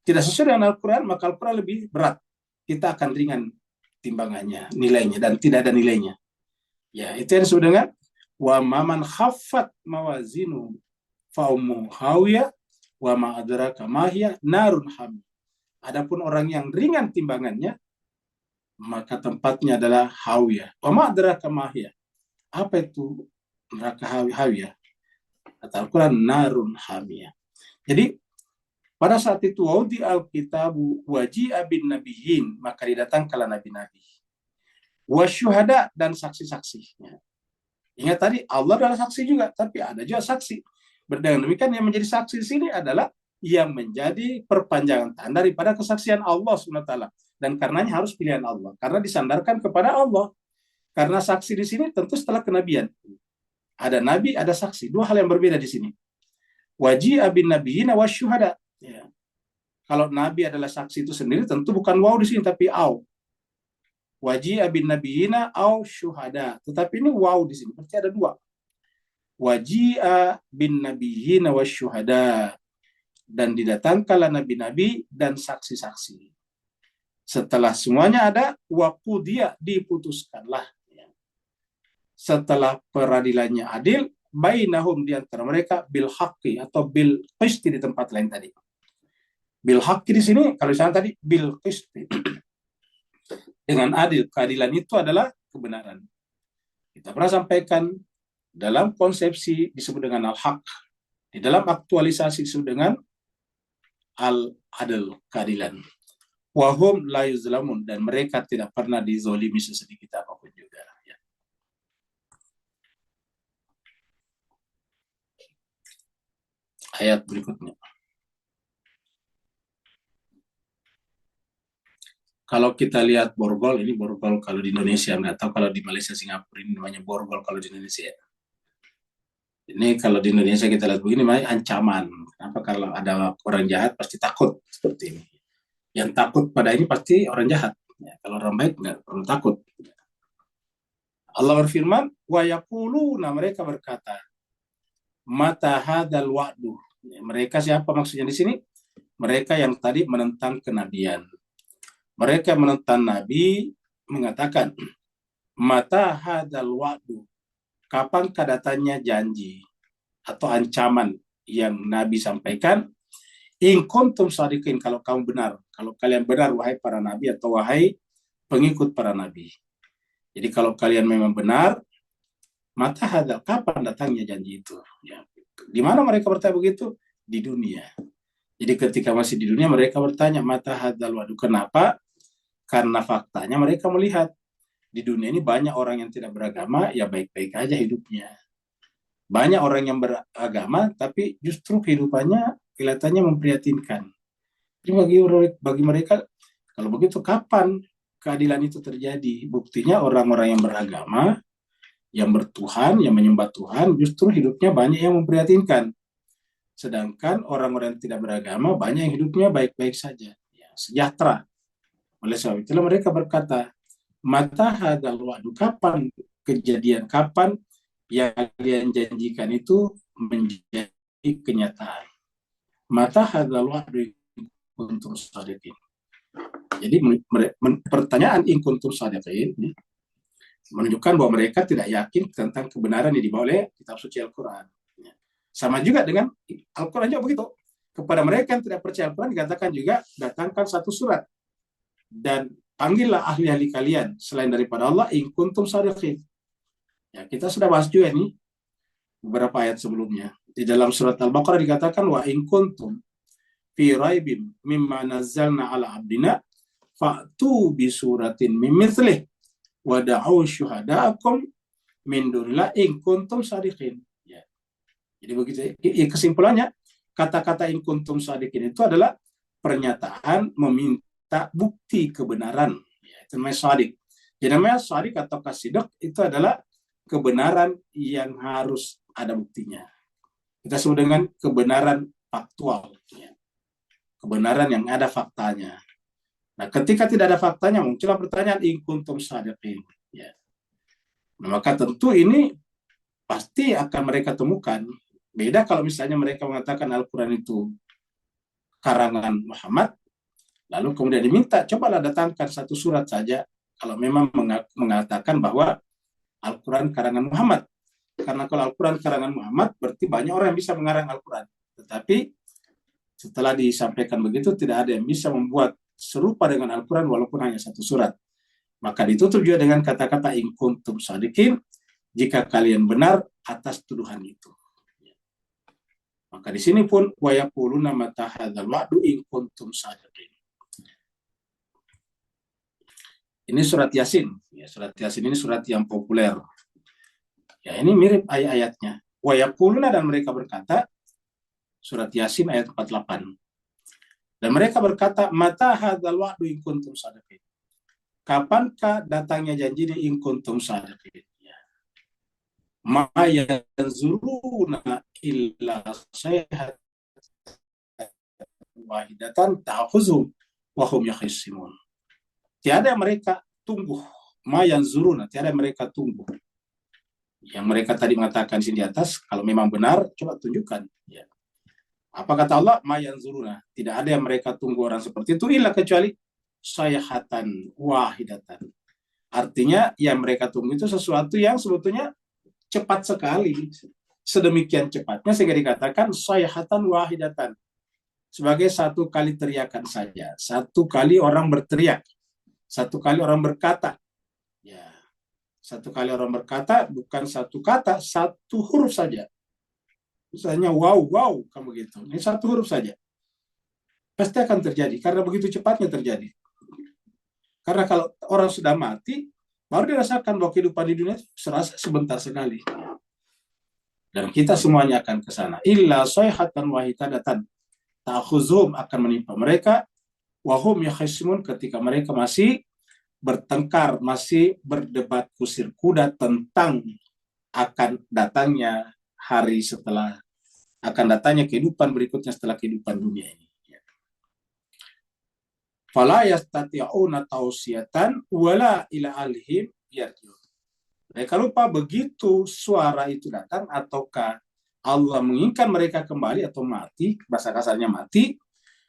tidak sesuai dengan Al-Quran, maka Al-Quran lebih berat. Kita akan ringan timbangannya, nilainya, dan tidak ada nilainya. Ya, itu yang disebut dengan wa maman khaffat mawazinu fa ummu hawiyah wa ma adraka ma hiya narun ham. Adapun orang yang ringan timbangannya, maka tempatnya adalah hawiyah. Wa ma adraka ma hiya. Apa itu neraka hawiyah? Kata Al-Quran, narun hamiyah. Jadi pada saat itu wadi al-kitabu waji'a bin nabiyyin, maka didatangkanlah nabi-nabi, wasyuhada, dan saksi-saksi. Ingat tadi Allah adalah saksi juga, tapi ada juga saksi. Dengan demikian yang menjadi saksi di sini adalah yang menjadi perpanjangan tangan daripada kesaksian Allah SWT, dan karenanya harus pilihan Allah karena disandarkan kepada Allah. Karena saksi di sini tentu setelah kenabian. Ada nabi, ada saksi, dua hal yang berbeda di sini. Waji'a bin nabiyyin wasyuhada. Ya. Kalau nabi adalah saksi itu sendiri tentu bukan waw di sini tapi au. Waji'a bin nabiyyina au syuhada. Tetapi ini waw di sini, berarti ada dua. Waji'a bin nabiyyina wasyuhada. Dan didatangkanlah nabi-nabi dan saksi-saksi. Setelah semuanya ada, waqudiya, diputuskanlah. Setelah peradilannya adil, bainahum, di antara mereka, bil haqqi atau bil qisti di tempat lain tadi. Bil haqqi di sini, kalau misalnya tadi bil qisti, dengan adil. Keadilan itu adalah kebenaran. Kita pernah sampaikan dalam konsepsi disebut dengan al-haq, di dalam aktualisasi disebut dengan al-adl, keadilan. Wahum la yuzlamun, dan mereka tidak pernah dizolimi sesedikit apapun juga. Ya. Ayat berikutnya. Kalau kita lihat borgol, ini borgol kalau di Indonesia, nggak tahu kalau di Malaysia, Singapura ini namanya borgol kalau di Indonesia. Ini kalau di Indonesia kita lihat begini, namanya ancaman. Kenapa? Kalau ada orang jahat pasti takut seperti ini. Yang takut pada ini pasti orang jahat. Ya, kalau orang baik nggak perlu takut. Allah berfirman, wa yaquluna, mereka berkata, mata hadzal wa'du. Ya, mereka siapa maksudnya di sini? Mereka yang tadi menentang kenabian. Mereka menentang Nabi, mengatakan, mata hadzal wa'du, kapankah datangnya janji atau ancaman yang Nabi sampaikan? In kuntum shadiqin, kalau kamu benar, kalau kalian benar wahai para nabi atau wahai pengikut para nabi. Jadi kalau kalian memang benar, mata hadzal, kapan datangnya janji itu? Ya. Di mana mereka bertanya begitu? Di dunia. Jadi ketika masih di dunia mereka bertanya mata hadzal wa'du. Kenapa? Karena faktanya mereka melihat di dunia ini banyak orang yang tidak beragama, ya baik-baik aja hidupnya. Banyak orang yang beragama, tapi justru kehidupannya kelihatannya memprihatinkan. Jadi bagi mereka, kalau begitu kapan keadilan itu terjadi? Buktinya orang-orang yang beragama, yang bertuhan, yang menyembah Tuhan, justru hidupnya banyak yang memprihatinkan. Sedangkan orang-orang yang tidak beragama, banyak yang hidupnya baik-baik saja, ya, sejahtera. Oleh sebab itulah mereka berkata, mata hadzal wa'du, kapan kejadian, kapan yang kalian janjikan itu menjadi kenyataan. Mata hadzal wa'du in kuntum shadiqin. Jadi pertanyaan in kuntum shadiqin menunjukkan bahwa mereka tidak yakin tentang kebenaran yang dibawa oleh kitab suci Al-Quran. Sama juga dengan Al-Quran juga begitu. Kepada mereka yang tidak percaya Al-Quran dikatakan juga, datangkan satu surat dan panggillah ahli-ahli kalian selain daripada Allah in kuntum shadiqin. Ya, kita sudah bahas juga ini beberapa ayat sebelumnya. Di dalam surat Al-Baqarah dikatakan wa in kuntum fi raibim mimma nazzalna ala abdina fa'tu bi suratin min mithlih wa da'u syuhada'akum min dunillah in kuntum shadiqin. Ya. Jadi begitu. Kesimpulannya, kata-kata in kuntum shadiqin itu adalah pernyataan meminta bukti kebenaran, ya, itu namanya shadiq. Jadi namanya shadiq atau kasidq itu adalah kebenaran yang harus ada buktinya. Kita sebut dengan kebenaran faktual, ya. Kebenaran yang ada faktanya. Nah, ketika tidak ada faktanya, muncullah pertanyaan in kuntum shadiqin. Ya. Nah, maka tentu ini pasti akan mereka temukan. Beda kalau misalnya mereka mengatakan Al-Quran itu karangan Muhammad, Lalu kemudian diminta, cobalah datangkan satu surat saja kalau memang mengatakan bahwa Al-Quran karangan Muhammad. Karena kalau Al-Quran karangan Muhammad, berarti banyak orang yang bisa mengarang Al-Quran. Tetapi setelah disampaikan begitu, tidak ada yang bisa membuat serupa dengan Al-Quran walaupun hanya satu surat. Maka ditutup juga dengan kata-kata in kuntum shadiqin, jika kalian benar atas tuduhan itu. Maka di sini pun wa yaquluna mata hadzal wa'du in kuntum shadiqin. Ini surat Yasin. Ya, surat Yasin ini surat yang populer. Ya, ini mirip ayat-ayatnya. Wa yaquluna, dan mereka berkata, surat Yasin ayat 48. Dan mereka berkata, mata hadzal wa'du in kuntum shadiqin. Kapankah datangnya janji di in kuntum shadiqin? Ya. Ma yanzuruna illa sayhatan wahidatan ta'khuzum wa hum yakhisimun. Tiada mereka tunggu, ma yanzuruna, tiada mereka tunggu. Yang mereka tadi mengatakan di atas, kalau memang benar, coba tunjukkan. Ya. Apa kata Allah? Ma yanzuruna, tidak ada yang mereka tunggu orang seperti itu, illa kecuali sayhatan wahidatan. Artinya yang mereka tunggu itu sesuatu yang sebetulnya cepat sekali, sedemikian cepatnya sehingga dikatakan sayhatan wahidatan, sebagai satu kali teriakan saja, satu kali orang berteriak, satu kali orang berkata. Ya, satu kali orang berkata, bukan satu kata, satu huruf saja. Misalnya wow, wow, kamu gitu. Ini satu huruf saja. Pasti akan terjadi, karena begitu cepatnya terjadi. Karena kalau orang sudah mati, baru dirasakan bahwa kehidupan di dunia serasa sebentar sekali. Dan kita semuanya akan ke sana. Illa sayhatan wahidatan ta'khuzum, akan menimpa mereka, wahum yakhisimun, ketika mereka masih bertengkar, masih berdebat kusir kuda tentang akan datangnya hari setelah, akan datangnya kehidupan berikutnya setelah kehidupan dunia ini. Fala yastati'una tausiyatan wala ila alihim yarji'un. Mereka lupa begitu suara itu datang, ataukah Allah menginginkan mereka kembali atau mati, bahasa kasarnya mati.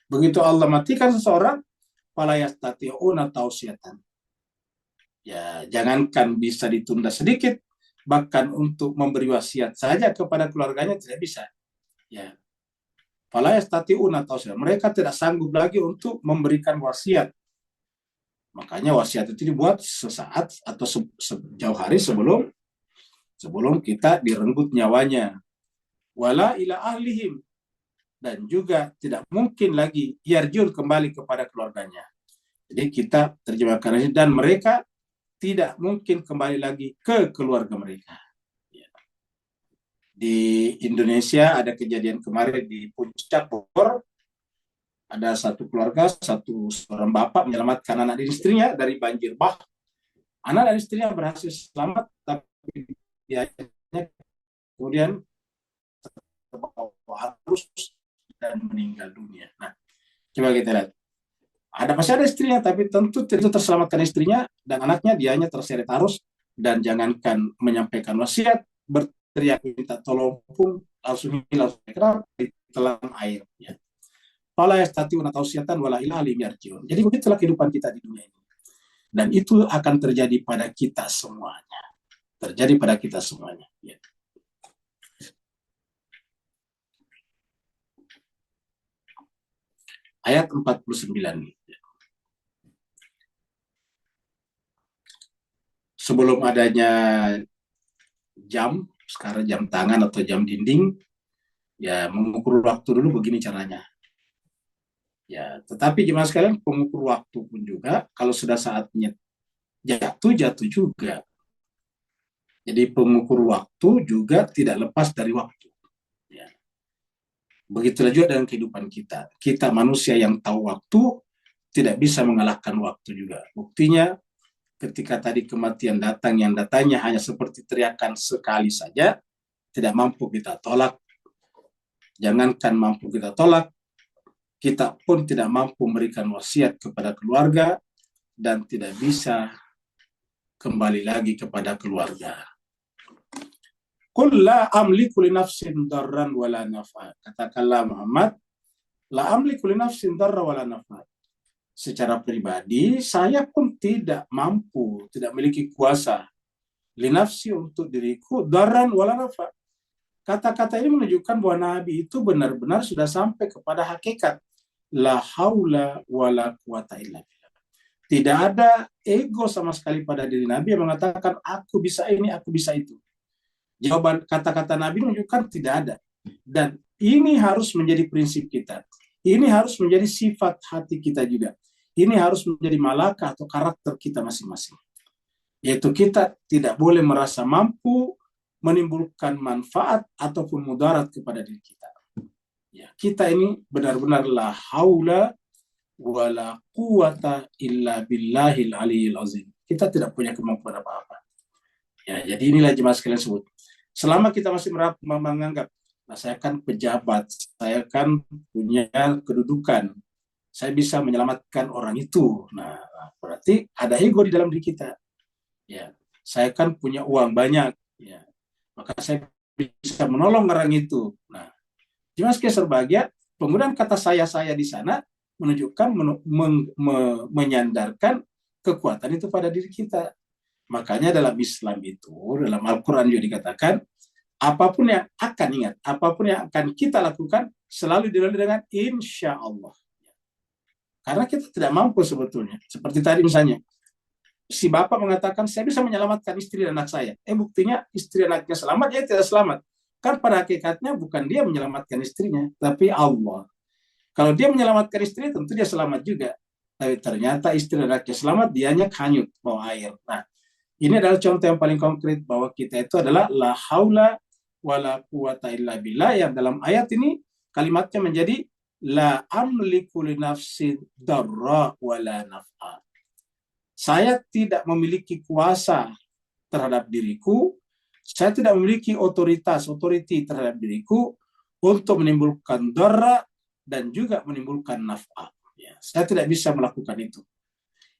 Begitu Allah matikan seseorang, fala yastati'una tausiyatan. Ya, jangankan bisa ditunda sedikit, bahkan untuk memberi wasiat saja kepada keluarganya tidak bisa. Ya. Fala yastati'una tausiyatan. Mereka tidak sanggup lagi untuk memberikan wasiat. Makanya wasiat itu dibuat sesaat atau sejauh hari sebelum kita direnggut nyawanya. Wala ila ahlihim, dan juga tidak mungkin lagi yarjun, kembali kepada keluarganya. Jadi kita terjemahkan ini, dan mereka tidak mungkin kembali lagi ke keluarga mereka. Di Indonesia ada kejadian kemarin di Puncak Bogor, ada satu keluarga, seorang bapak menyelamatkan anak dan istrinya dari banjir bah. Anak dan istrinya berhasil selamat, tapi dia kemudian terbawa arus dan meninggal dunia. Nah, coba kita lihat. Pasti ada istrinya, tapi tentu terselamatkan istrinya dan anaknya, dianya terseret arus, dan jangankan menyampaikan wasiat, berteriak minta tolong pun langsung hilang, ditelan air. Ya. Fala yastati'una tausiyatan wala ila ahlihim yarji'un. Jadi begitulah kehidupan kita di dunia ini. Dan itu akan terjadi pada kita semuanya. Terjadi pada kita semuanya. Ya. Ayat 49. Sebelum adanya jam, sekarang jam tangan atau jam dinding, ya mengukur waktu dulu begini caranya. Ya, tetapi jemaah sekalian, pengukur waktu pun juga kalau sudah saatnya jatuh juga. Jadi pengukur waktu juga tidak lepas dari waktu. Ya. Begitulah juga dengan kehidupan kita. Kita manusia yang tahu waktu tidak bisa mengalahkan waktu juga. Buktinya ketika tadi kematian datang, yang datangnya hanya seperti teriakan sekali saja, tidak mampu kita tolak. Jangankan mampu kita tolak, kita pun tidak mampu memberikan wasiat kepada keluarga dan tidak bisa kembali lagi kepada keluarga. Qul la amliku li nafsin darran wala nafa. Katakanlah Muhammad, la amliku li nafsin darran wala nafa. secara pribadi, saya pun tidak mampu, tidak memiliki kuasa linafsi untuk diriku, daran wala nafa. Kata-kata ini menunjukkan bahwa Nabi itu benar-benar sudah sampai kepada hakikat la haula wala quwata illa billah. Tidak ada ego sama sekali pada diri Nabi yang mengatakan aku bisa ini, aku bisa itu. Jawaban kata-kata Nabi menunjukkan tidak ada. Dan ini harus menjadi prinsip kita. Ini harus menjadi sifat hati kita juga. Ini harus menjadi malakah atau karakter kita masing-masing. Yaitu kita tidak boleh merasa mampu menimbulkan manfaat ataupun mudarat kepada diri kita. Ya, kita ini benar-benar la haula wala quwata illa billahil aliyil azim. Kita tidak punya kemampuan apa-apa. Ya, jadi inilah jemaah sekalian sebut. Selama kita masih menganggap, nah saya kan pejabat, saya kan punya kedudukan, saya bisa menyelamatkan orang itu. Nah, berarti ada ego di dalam diri kita. Ya, saya kan punya uang banyak. Ya, maka saya bisa menolong orang itu. Nah, jemaah sekalian berbahagia, penggunaan kata saya di sana menunjukkan menyandarkan kekuatan itu pada diri kita. Makanya dalam Islam itu, dalam Al-Quran juga dikatakan, apapun yang akan ingat, apapun yang akan kita lakukan, selalu dilalui dengan insya Allah. Karena kita tidak mampu sebetulnya. Seperti tadi misalnya, si bapak mengatakan, saya bisa menyelamatkan istri dan anak saya. Buktinya istri dan anaknya selamat, dia tidak selamat. Kan pada hakikatnya bukan dia menyelamatkan istrinya, tapi Allah. Kalau dia menyelamatkan istri, tentu dia selamat juga. Tapi ternyata istri dan anaknya selamat, dianya hanyut bawa air. Nah, ini adalah contoh yang paling konkret bahwa kita itu adalah la haula wala quwata illa billah, yang dalam ayat ini kalimatnya menjadi la amliku li nafsi darra wala naf'a. Saya tidak memiliki kuasa terhadap diriku, saya tidak memiliki otoriti terhadap diriku untuk menimbulkan darra dan juga menimbulkan naf'a. Ya, saya tidak bisa melakukan itu.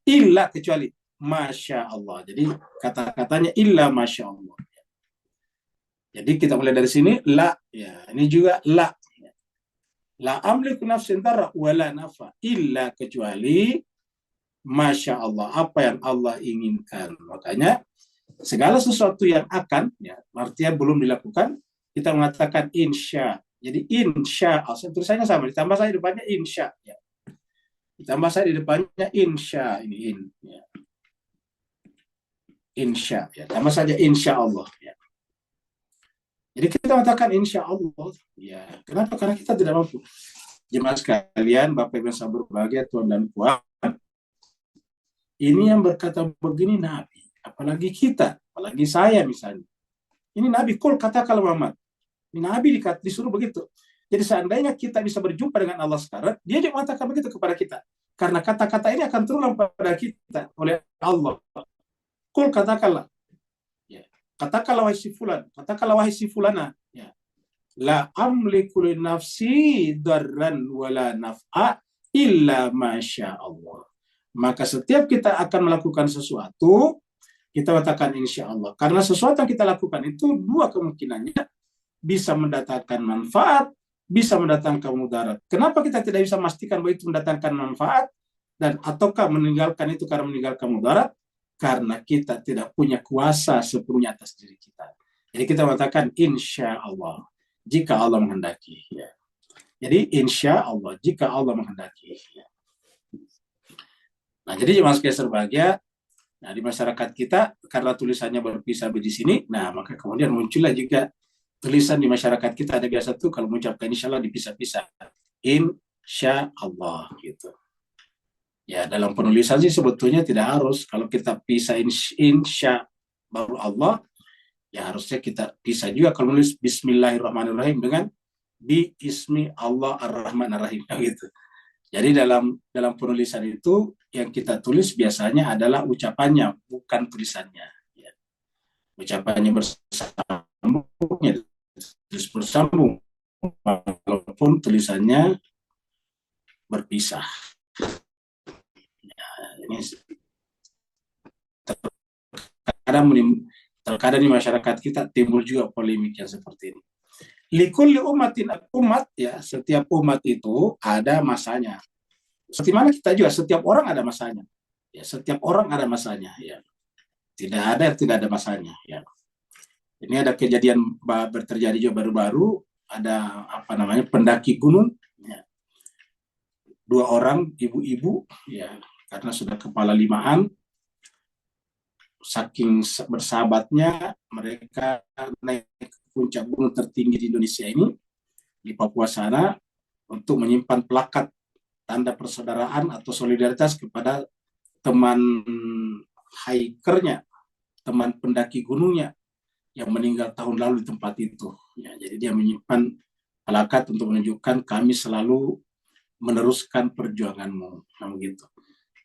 Illa kecuali Masya Allah. Jadi kata-katanya illa Masya Allah. Jadi kita mulai dari sini la, ya ini juga la. La amliku nafsin darra wala nafa illa kecuali Masya Allah, apa yang Allah inginkan. Makanya segala sesuatu yang akan, ya artinya belum dilakukan, kita mengatakan insya. Jadi insya Allah, tulisannya sama, ditambah saya di depannya insya. Ya. Ditambah saya di depannya insya, ini in. Ya. Insya, ya tambah saja insya Allah. Ya. Jadi kita mengatakan insya Allah. Ya, kenapa? Karena kita tidak mampu. Jemaah sekalian, Bapak Ibu yang berbahagia, Tuhan dan Puan, ini yang berkata begini Nabi, apalagi kita, apalagi saya misalnya. Ini Nabi, kul katakan Muhammad. Ini Nabi disuruh begitu. Jadi seandainya kita bisa berjumpa dengan Allah sekarang, dia juga mengatakan begitu kepada kita. Karena kata-kata ini akan terulang pada kita oleh Allah. Kul katakanlah. Ya. Katakanlah wahai si fulan, katakanlah wahai si fulana. Ya. La amliku li nafsi darran wala naf'a illa masya Allah. Maka setiap kita akan melakukan sesuatu, kita katakan insya Allah. Karena sesuatu yang kita lakukan itu dua kemungkinannya, bisa mendatangkan manfaat, bisa mendatangkan mudarat. Kenapa kita tidak bisa memastikan bahwa itu mendatangkan manfaat, dan ataukah meninggalkan itu karena meninggalkan mudarat? Karena kita tidak punya kuasa sepenuhnya atas diri kita. Jadi kita mengatakan insya Allah, jika Allah menghendaki. Ya. Jadi insya Allah, jika Allah menghendaki. Ya. Nah, jadi jemaah sekalian berbahagia, nah di masyarakat kita karena tulisannya berpisah di sini, nah maka kemudian muncullah juga tulisan di masyarakat kita ada biasa tuh kalau mengucapkan insya Allah dipisah-pisah, insya Allah gitu. Ya dalam penulisan sih sebetulnya tidak harus, kalau kita pisah insya baru Allah, ya harusnya kita pisah juga kalau menulis Bismillahirrahmanirrahim dengan bi ismi Allah ar-Rahman ar-Rahim gitu. Jadi dalam penulisan itu yang kita tulis biasanya adalah ucapannya, bukan tulisannya. Ya. Ucapannya bersambung, ya, terus bersambung, walaupun tulisannya berpisah. Ya, ini terkadang di masyarakat kita timbul juga polemik yang seperti ini. Likulli umatin, umat ya, setiap umat itu ada masanya. Seperti mana kita juga, setiap orang ada masanya. Ya, setiap orang ada masanya. Ya, tidak ada masanya. Ya. Ini ada kejadian terjadi juga baru-baru, ada pendaki gunung, ya. 2 orang ibu-ibu, ya, karena sudah kepala limaan, saking bersahabatnya mereka naik ke puncak gunung tertinggi di Indonesia ini, di Papua sana, untuk menyimpan plakat tanda persaudaraan atau solidaritas kepada teman hikernya, teman pendaki gunungnya yang meninggal tahun lalu di tempat itu. Ya, jadi dia menyimpan plakat untuk menunjukkan kami selalu meneruskan perjuanganmu. Nah, begitu.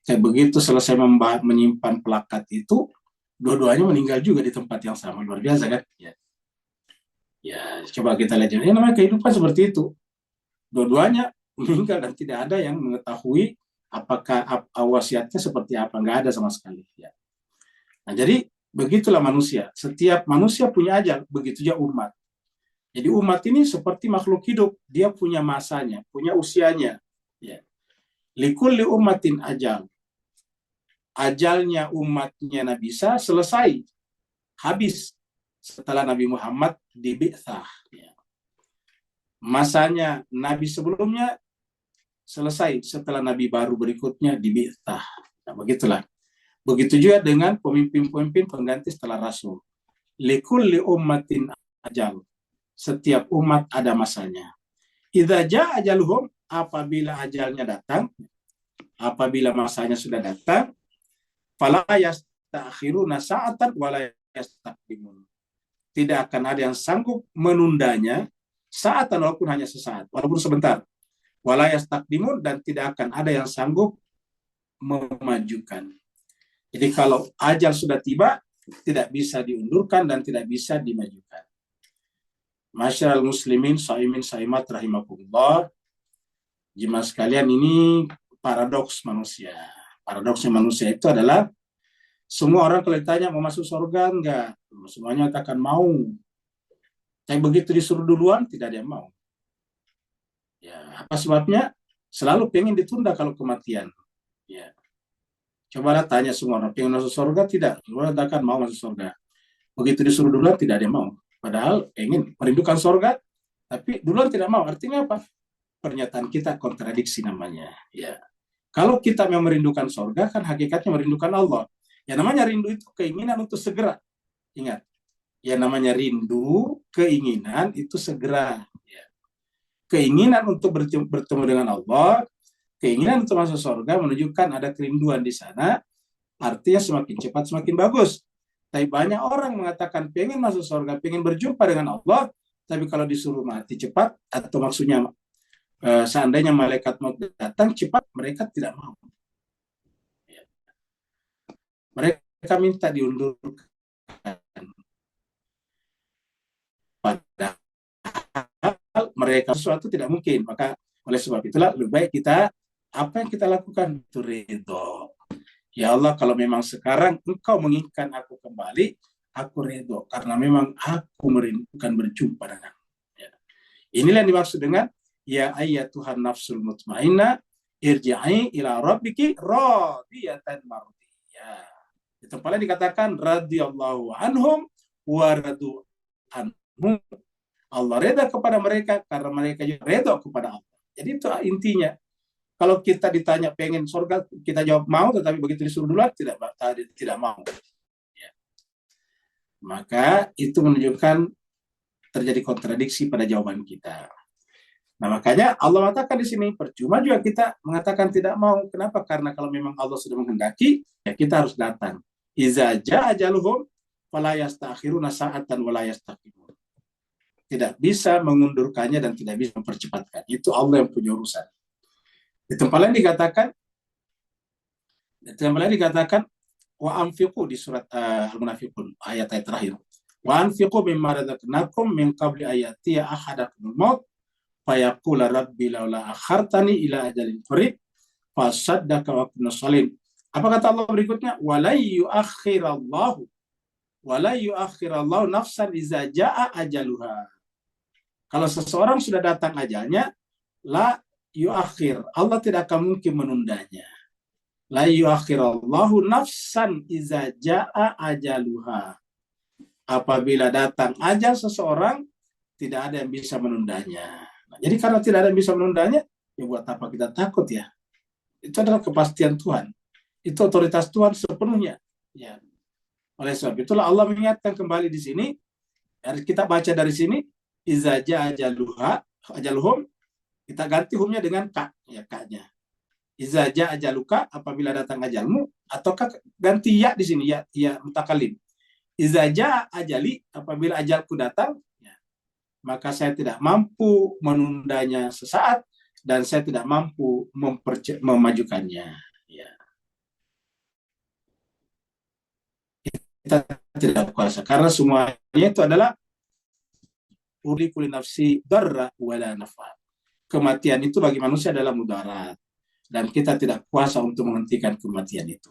Kayak begitu selesai menyimpan plakat itu, dua-duanya meninggal juga di tempat yang sama. Luar biasa kan? Ya, ya coba kita lihat. Ini namanya kehidupan seperti itu. Dua-duanya meninggal dan tidak ada yang mengetahui apakah wasiatnya seperti apa. Nggak ada sama sekali. Ya. Nah, jadi begitulah manusia. Setiap manusia punya ajal, begitu juga umat. Jadi umat ini seperti makhluk hidup, dia punya masanya, punya usianya. Ya. Likulli ummatin ajal. Ajalnya umatnya Nabi Isa selesai, habis setelah Nabi Muhammad dibi'tsah. Ya. Masanya Nabi sebelumnya selesai setelah Nabi baru berikutnya dibi'tsah. Nah, begitulah. Begitu juga dengan pemimpin-pemimpin pengganti setelah Rasul. Likulli ummatin ajal. Setiap umat ada masanya. Idza jaa ajaluhum, apabila ajalnya datang, apabila masanya sudah datang, fala yastakhiruna sa'atan wala yastaqdimun. Tidak akan ada yang sanggup menundanya sa'atan, walaupun hanya sesaat, walaupun sebentar. Wala yastaqdimun, dan tidak akan ada yang sanggup memajukan. Jadi kalau ajal sudah tiba, tidak bisa diundurkan dan tidak bisa dimajukan. Masyarul muslimin, saimin, saimat, rahimakumullah. Jemaah sekalian, ini paradoks manusia. Paradoksnya manusia itu adalah semua orang kalau ditanya mau masuk surga enggak, semuanya katakan mau. Tapi begitu disuruh duluan, tidak ada yang mau. Ya, apa sebabnya? Selalu pengen ditunda kalau kematian. Ya. Cobalah tanya semua orang, pengen masuk surga? Tidak. Semua katakan mau masuk surga. Begitu disuruh duluan, tidak ada yang mau. Padahal pengen merindukan surga, tapi duluan tidak mau. Artinya apa? Pernyataan kita kontradiksi namanya. Ya. Kalau kita memang merindukan surga, kan hakikatnya merindukan Allah. Yang namanya rindu itu keinginan untuk segera. Ingat, yang namanya rindu, keinginan itu segera. Ya. Keinginan untuk bertemu dengan Allah, keinginan untuk masuk surga menunjukkan ada kerinduan di sana. Artinya semakin cepat semakin bagus. Tapi banyak orang mengatakan pengen masuk surga, pengen berjumpa dengan Allah, tapi kalau disuruh mati cepat, atau maksudnya seandainya malaikat mau datang cepat, mereka tidak mau. Ya. Mereka minta diundurkan. Padahal mereka sesuatu tidak mungkin. Maka oleh sebab itulah lebih baik kita, apa yang kita lakukan itu ridho. Ya Allah, kalau memang sekarang Engkau menginginkan aku kembali, aku ridho, karena memang aku merindukan berjumpa dengan. Ya. Inilah yang dimaksud dengan ya ayyatuhan nafsul mutmainnah irji'i ila rabbiki radiyatan mardiyah. Di tempat lain dikatakan radhiyallahu anhum wa radu anhum. Allah reda kepada mereka karena mereka juga reda kepada Allah. Jadi itu intinya. Kalau kita ditanya pengen surga, kita jawab mau, tetapi begitu disuruh duluan tidak mau. Ya. Maka itu menunjukkan terjadi kontradiksi pada jawaban kita. Nah, makanya Allah mengatakan di sini, percuma juga kita mengatakan tidak mau. Kenapa? Karena kalau memang Allah sudah menghendaki, ya kita harus datang. Iza jaa ajaluhum fala yastakhiruna sa'atan wa la yastaqdimun. Tidak bisa mengundurkannya dan tidak bisa mempercepatkan. Itu Allah yang punya urusan. Di tempat lain dikatakan wa anfiqu di surat Al-Munafiqun ayat-ayat terakhir. Wa anfiqu mimma razaqnakum min qabli ayati ahadakumul maut fayaqula rabbi laula akhartani ila ajalin qarib fasaddaqa wa kunna salihin. Apa kata Allah berikutnya? Wala yuakhirallahu nafsan iza jaa ajaluha. Kalau seseorang sudah datang ajalnya, yuakhir. Allah tidak akan mungkin menundanya. La yuakhirallahu nafsan iza ja'a ajaluha. Apabila datang ajal seseorang, tidak ada yang bisa menundanya. Nah, jadi karena tidak ada yang bisa menundanya, ya buat apa kita takut ya? Itu adalah kepastian Tuhan. Itu otoritas Tuhan sepenuhnya. Ya. Oleh sebab itulah Allah mengingatkan kembali di sini. Kita baca dari sini, iza ja'a ajaluhum, kita ganti humnya dengan ka, ya ka-nya. Iza ja'a ajaluka, apabila datang ajalmu, ataukah ganti ya di sini, ya mutakalim. Iza ja'a ajali, apabila ajalku datang, ya, maka saya tidak mampu menundanya sesaat, dan saya tidak mampu memajukannya. Ya. Kita tidak kuasa, karena semuanya itu adalah uli kulli nafsi darra wala nafa. Kematian itu bagi manusia adalah mudarat, dan kita tidak kuasa untuk menghentikan kematian itu.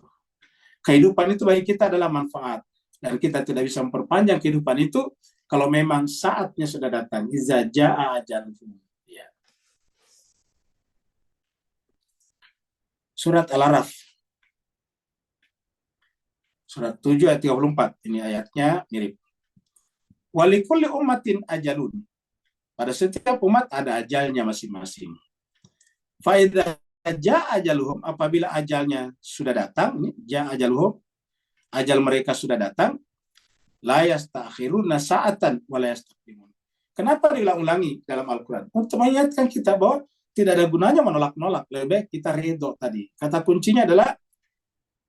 Kehidupan itu bagi kita adalah manfaat, dan kita tidak bisa memperpanjang kehidupan itu kalau memang saatnya sudah datang. Iza ja'a ajaluhum. Ya. Surat Al-Araf. Surat 7 ayat 34. Ini ayatnya mirip. Walikulli ummatin ajalun. Pada setiap umat ada ajalnya masing-masing. Fa'idha ja'a ajaluhum, apabila ajalnya sudah datang, ja'a ajaluhum, ajal mereka sudah datang, la yastakhiruna sa'atan wa la yastaqdimun. Kenapa diulang-ulangi dalam Al-Quran? Untuk mengingatkan kita bahwa tidak ada gunanya menolak-nolak. Lebih baik kita ridho tadi. Kata kuncinya adalah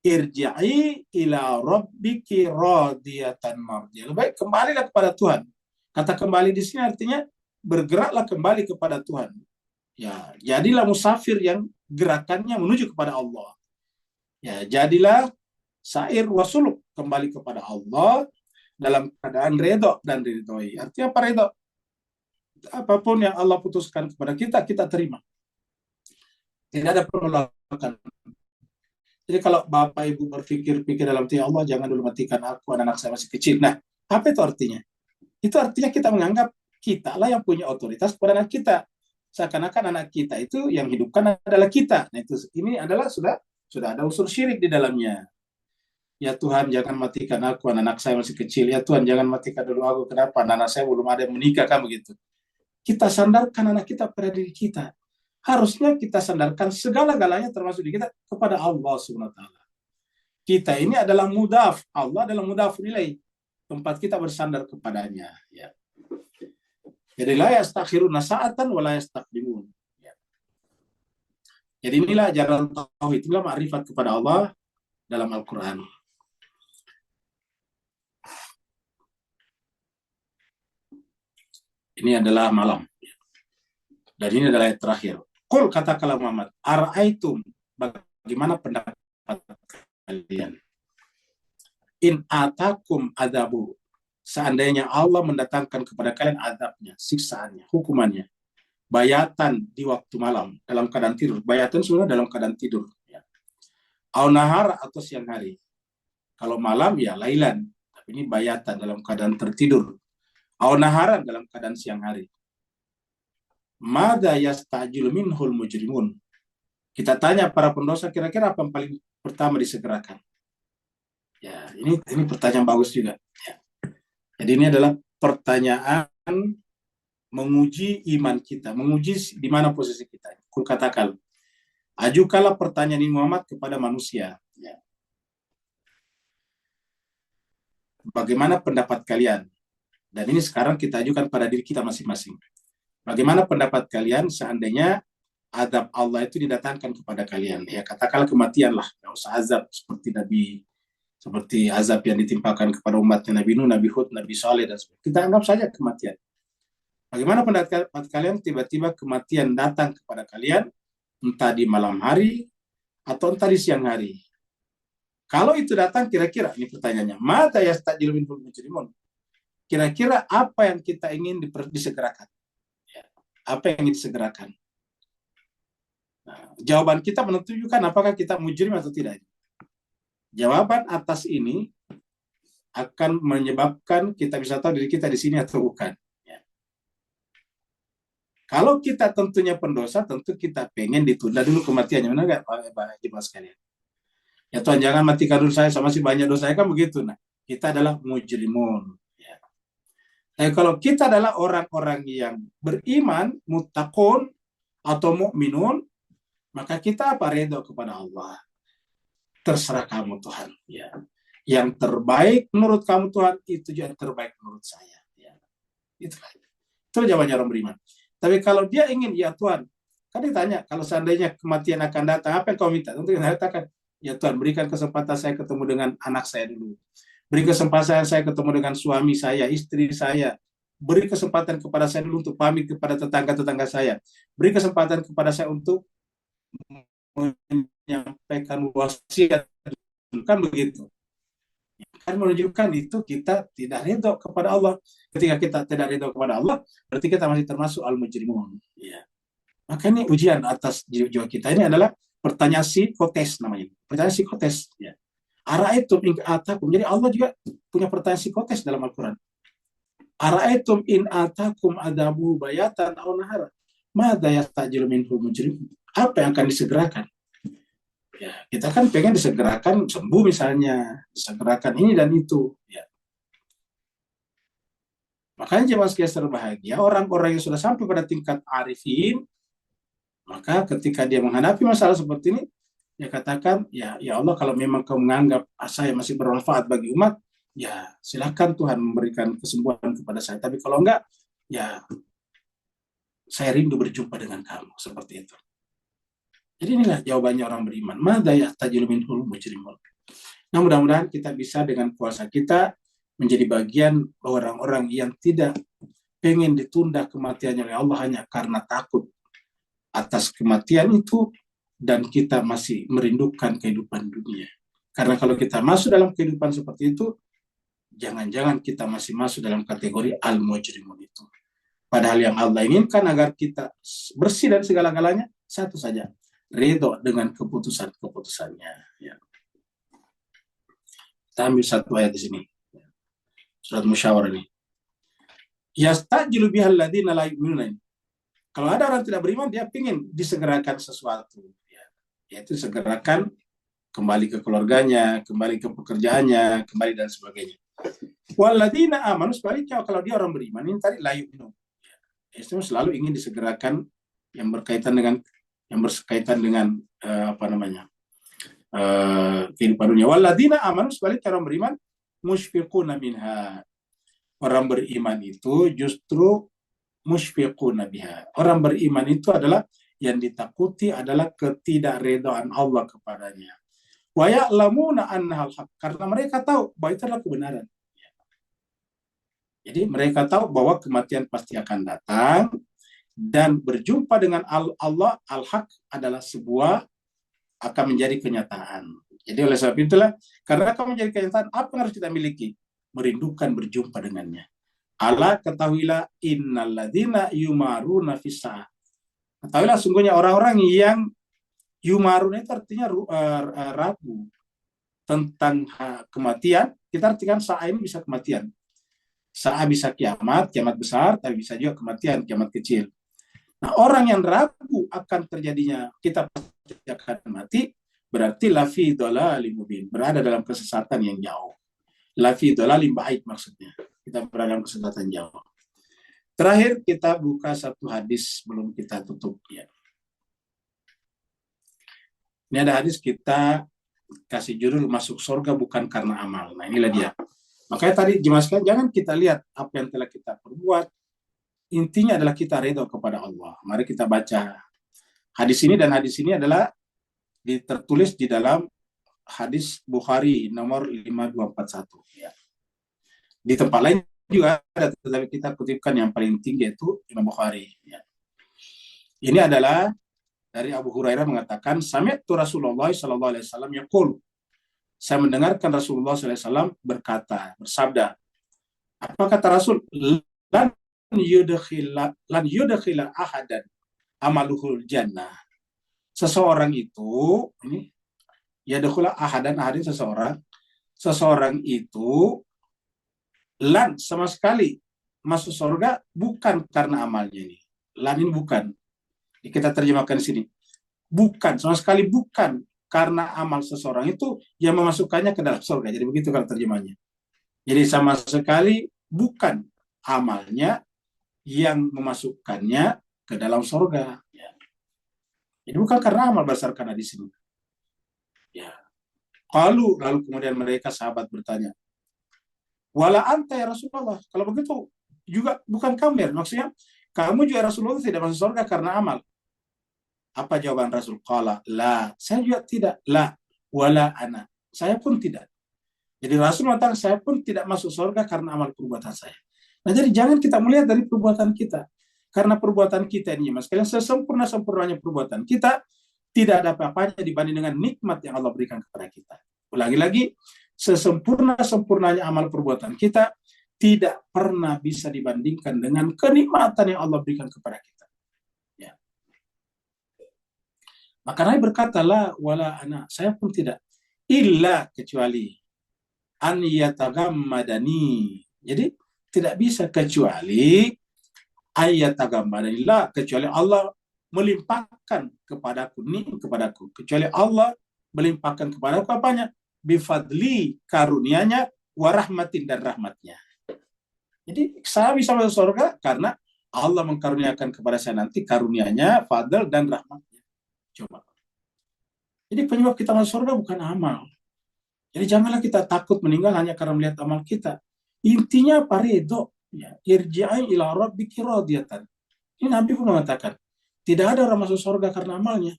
irja'i ila rabbiki radiyatan mardiyah. Lebih baik kembalilah kepada Tuhan. Kata kembali di sini artinya bergeraklah kembali kepada Tuhan. Ya, jadilah musafir yang gerakannya menuju kepada Allah. Ya, jadilah sair wasuluk, kembali kepada Allah dalam keadaan redho dan ridhoi. Artinya apa redho? Apapun yang Allah putuskan kepada kita, kita terima. Tidak ada penolakan. Jadi kalau Bapak Ibu berpikir dalam hati Allah, jangan dulu matikan aku, anak-anak saya masih kecil. Nah, apa itu artinya? Itu artinya kita menganggap kita lah yang punya otoritas kepada anak kita. Seakan-akan anak kita itu yang hidupkan adalah kita. Nah, ini adalah sudah ada unsur syirik di dalamnya. Ya Tuhan, jangan matikan aku, anak saya masih kecil. Ya Tuhan, jangan matikan dulu aku. Kenapa? Anak saya belum ada yang menikah, kan begitu. Kita sandarkan anak kita pada diri kita. Harusnya kita sandarkan segala-galanya termasuk diri kita kepada Allah SWT. Kita ini adalah mudaf. Allah adalah mudaf nilai. Tempat kita bersandar kepadanya. Ya. Jadi la yastakhiruna sa'atan wa la yastaqdimun. Ya. Jadi inilah ajaran tauhid, inilah ma'rifat kepada Allah dalam Al-Quran. Ini adalah malam. Dan ini adalah ayat terakhir. Qul, katakanlah Muhammad, ara'aitum, bagaimana pendapat kalian? In atakum adabu, seandainya Allah mendatangkan kepada kalian azabnya, siksaannya, hukumannya, bayatan di waktu malam, dalam keadaan tidur. Bayatan sebenarnya dalam keadaan tidur. Ya. Au nahar, atau siang hari. Kalau malam ya lailan, tapi ini bayatan dalam keadaan tertidur. Au naharan dalam keadaan siang hari. Mada yastajil minhul mujrimun. Kita tanya para pendosa, kira-kira apa yang paling pertama disegerakan? Ya, ini pertanyaan bagus juga. Ya. Jadi ini adalah pertanyaan menguji iman kita, menguji di mana posisi kita. Kul katakan, ajukanlah pertanyaan ini Muhammad kepada manusia. Ya. Bagaimana pendapat kalian? Dan ini sekarang kita ajukan pada diri kita masing-masing. Bagaimana pendapat kalian seandainya azab Allah itu didatangkan kepada kalian? Ya, katakanlah kematian lah, nggak usah azab seperti azab yang ditimpakan kepada umatnya Nabi Nuh, Nabi Hud, Nabi Saleh, dan sebagainya. Kita anggap saja kematian. Bagaimana pendapat kalian tiba-tiba kematian datang kepada kalian, entah di malam hari atau entah di siang hari? Kalau itu datang, kira-kira, ini pertanyaannya, mata yastajil minhul mujrimun. Kira-kira apa yang kita ingin disegerakan? Ya, apa yang ingin disegerakan? Nah, jawaban kita menentukan apakah kita mujrim atau tidak. Jawaban atas ini akan menyebabkan kita bisa tahu diri kita di sini atau bukan. Ya. Kalau kita tentunya pendosa, tentu kita pengen ditunda dulu kematiannya. Benar nggak Pak Jemaah sekalian? Ya Tuhan, jangan matikan dulu saya, sama masih banyak dosa saya, kan begitu. Nah, kita adalah mujrimun. Ya. Tapi kalau kita adalah orang-orang yang beriman, muttaqun atau mukminun, maka kita apa? Ridho kepada Allah. Terserah kamu Tuhan. Ya. Yang terbaik menurut kamu Tuhan, itu juga yang terbaik menurut saya. Ya. Itu jawabannya orang beriman. Tapi kalau dia ingin, ya Tuhan, kan ditanya, kalau seandainya kematian akan datang, apa yang kau minta? Tentu kita katakan, ya Tuhan, berikan kesempatan saya ketemu dengan anak saya dulu. Beri kesempatan saya ketemu dengan suami saya, istri saya. Beri kesempatan kepada saya dulu untuk pamit kepada tetangga-tetangga saya. Beri kesempatan kepada saya untuk menyampaikan wasiat. Kan begitu. Kan menunjukkan itu kita tidak ridho kepada Allah. Ketika kita tidak ridho kepada Allah, berarti kita masih termasuk al-mujrimun. Ya. Maka ini ujian atas jiwa kita. Ini adalah pertanyaan psikotes namanya. Pertanyaan psikotes. Ya. Ara'aitum in atakum. Jadi Allah juga punya pertanyaan psikotes dalam Al-Quran. Ara'aitum in atakum adabu bayatan aw nahara. Mada yastajilu minhu mujrim. Apa yang akan disegerakan? Ya, kita kan pengen disegerakan sembuh misalnya, disegerakan ini dan itu. Ya. Makanya jemaah sekalian berbahagia, orang-orang yang sudah sampai pada tingkat arifin, maka ketika dia menghadapi masalah seperti ini, dia katakan, ya Allah, kalau memang kau menganggap saya masih bermanfaat bagi umat, ya silakan Tuhan memberikan kesembuhan kepada saya. Tapi kalau enggak, ya saya rindu berjumpa dengan kamu, seperti itu. Jadi inilah jawabannya orang beriman. Mada yahtajul minhul mujrimun. Nah, mudah-mudahan kita bisa dengan puasa kita menjadi bagian orang-orang yang tidak pengen ditunda kematiannya oleh Allah hanya karena takut atas kematian itu, dan kita masih merindukan kehidupan dunia. Karena kalau kita masuk dalam kehidupan seperti itu, jangan-jangan kita masih masuk dalam kategori al-mujrimun itu. Padahal yang Allah inginkan agar kita bersih dari segala-galanya, satu saja, ridho dengan keputusan-keputusannya. Ya. Kita ambil satu ayat di sini. Surat Musyawarah ini. Yastajilu bihal ladzina la yu'minuna. Kalau ada orang tidak beriman, dia ingin disegerakan sesuatu. Ya. Yaitu segerakan kembali ke keluarganya, kembali ke pekerjaannya, kembali dan sebagainya. Walladzina amanu, sebaliknya kalau dia orang beriman, ini tadi la yu'minun. Ya. Itu selalu ingin disegerakan yang berkaitan dengan kehidupan dunia. Walladzina amanu, sebaliknya orang beriman, musyfiquna minha. Orang beriman itu justru musyfiquna biha. Orang beriman itu adalah yang ditakuti adalah ketidakredaan Allah kepadanya. Wa ya'lamuna annahal haq, karena mereka tahu bahwa itu adalah kebenaran. Jadi mereka tahu bahwa kematian pasti akan datang, dan berjumpa dengan Allah al-haq adalah sebuah akan menjadi kenyataan. Jadi oleh sebab itulah, karena akan menjadi kenyataan, apa yang harus kita miliki? Merindukan berjumpa dengannya. Ala ketahuilah innalladzina yumaruna fis-sa'ah. Ketahuilah sungguhnya orang-orang yang yumaruna itu artinya ragu tentang kematian. Kita artikan sa'ah ini bisa kematian. Sa'ah bisa kiamat besar, tapi bisa juga kematian, kiamat kecil. Nah, orang yang ragu akan terjadinya kita pasti akan mati, berarti lafi dhalalim mubin, berada dalam kesesatan yang jauh. Lafi dhalalim ba'id maksudnya. Kita berada dalam kesesatan jauh. Terakhir kita buka satu hadis sebelum kita tutup ya. Ini ada hadis kita kasih judul masuk surga bukan karena amal. Nah, inilah dia. Makanya tadi jemaah sekalian, jangan kita lihat apa yang telah kita perbuat. Intinya adalah kita ridho kepada Allah. Mari kita baca hadis ini, dan hadis ini adalah tertulis di dalam hadis Bukhari nomor 5241 ya. Di tempat lain juga ada, tetapi kita kutipkan yang paling tinggi itu Imam Bukhari ya. Ini adalah dari Abu Hurairah mengatakan, sami'tu Rasulullah sallallahu alaihi wasallam yaqul. Saya mendengarkan Rasulullah sallallahu alaihi wasallam berkata, bersabda. Apa kata Rasul? Lan yudkhila ahadan amaluhul jannah. Seseorang itu ini yadkhula ahadan seseorang itu lan sama sekali masuk surga bukan karena amalnya ini. lan ini bukan. Kita terjemahkan di sini. Bukan, sama sekali bukan karena amal seseorang itu yang memasukkannya ke dalam surga. Jadi begitu kalau terjemahnya. Jadi sama sekali bukan amalnya yang memasukkannya ke dalam surga. Ya. Jadi bukan karena amal berdasarkan hadis ini. Ya. Lalu kemudian mereka sahabat bertanya, wala anta ya Rasulullah. Kalau begitu juga bukan kamu ya. Maksudnya kamu juga Rasulullah tidak masuk surga karena amal. Apa jawaban Rasul? Qala la. Saya juga tidak. La. Wala ana. Saya pun tidak. Jadi Rasul mengatakan saya pun tidak masuk surga karena amal perbuatan saya. Nah jadi jangan kita melihat dari perbuatan kita. Karena perbuatan kita ini mas kalian sesempurna-sempurnanya perbuatan kita tidak ada apa-apanya dibanding dengan nikmat yang Allah berikan kepada kita. Ulangi lagi, sesempurna-sempurnanya amal perbuatan kita tidak pernah bisa dibandingkan dengan kenikmatan yang Allah berikan kepada kita. Ya. Maka Nabi berkata, la wala ana, saya pun tidak. Illa kecuali an yatagammadani. Jadi tidak bisa kecuali ayatagammadani, la kecuali Allah melimpahkan kepadaku kecuali Allah melimpahkan kepadaku apanya? Bifadli, karunianya, warahmatin, dan rahmatnya. Jadi saya bisa masuk surga karena Allah mengkaruniakan kepada saya nanti karunianya, fadl, dan rahmatnya. Coba. Jadi penyebab kita masuk surga bukan amal. Jadi janganlah kita takut meninggal hanya karena melihat amal kita. Intinya apa? Ridho. Ya. Irji'i ila rabbiki radiyatan. Ini Nabi pun mengatakan, tidak ada orang masuk surga karena amalnya.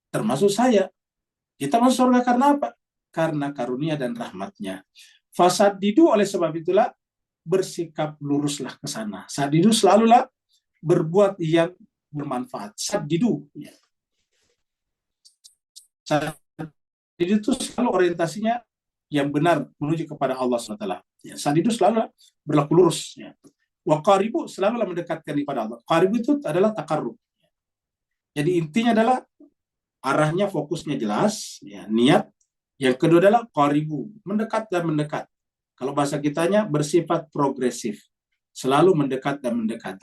Termasuk saya. Kita masuk surga karena apa? Karena karunia dan rahmatnya. Fasadidu, oleh sebab itulah bersikap luruslah ke sana. Sadidu selalulah berbuat yang bermanfaat. Sadidu. Ya. Sadidu itu selalu orientasinya yang benar menuju kepada Allah SWT. Ya, sadidu selalu berlaku lurus. Ya. Wa qaribu, selalu mendekatkan kepada Allah. Qaribu itu adalah takarrub. Jadi intinya adalah arahnya, fokusnya jelas, ya, niat. Yang kedua adalah qaribu, mendekat dan mendekat. Kalau bahasa kitanya bersifat progresif, selalu mendekat dan mendekat.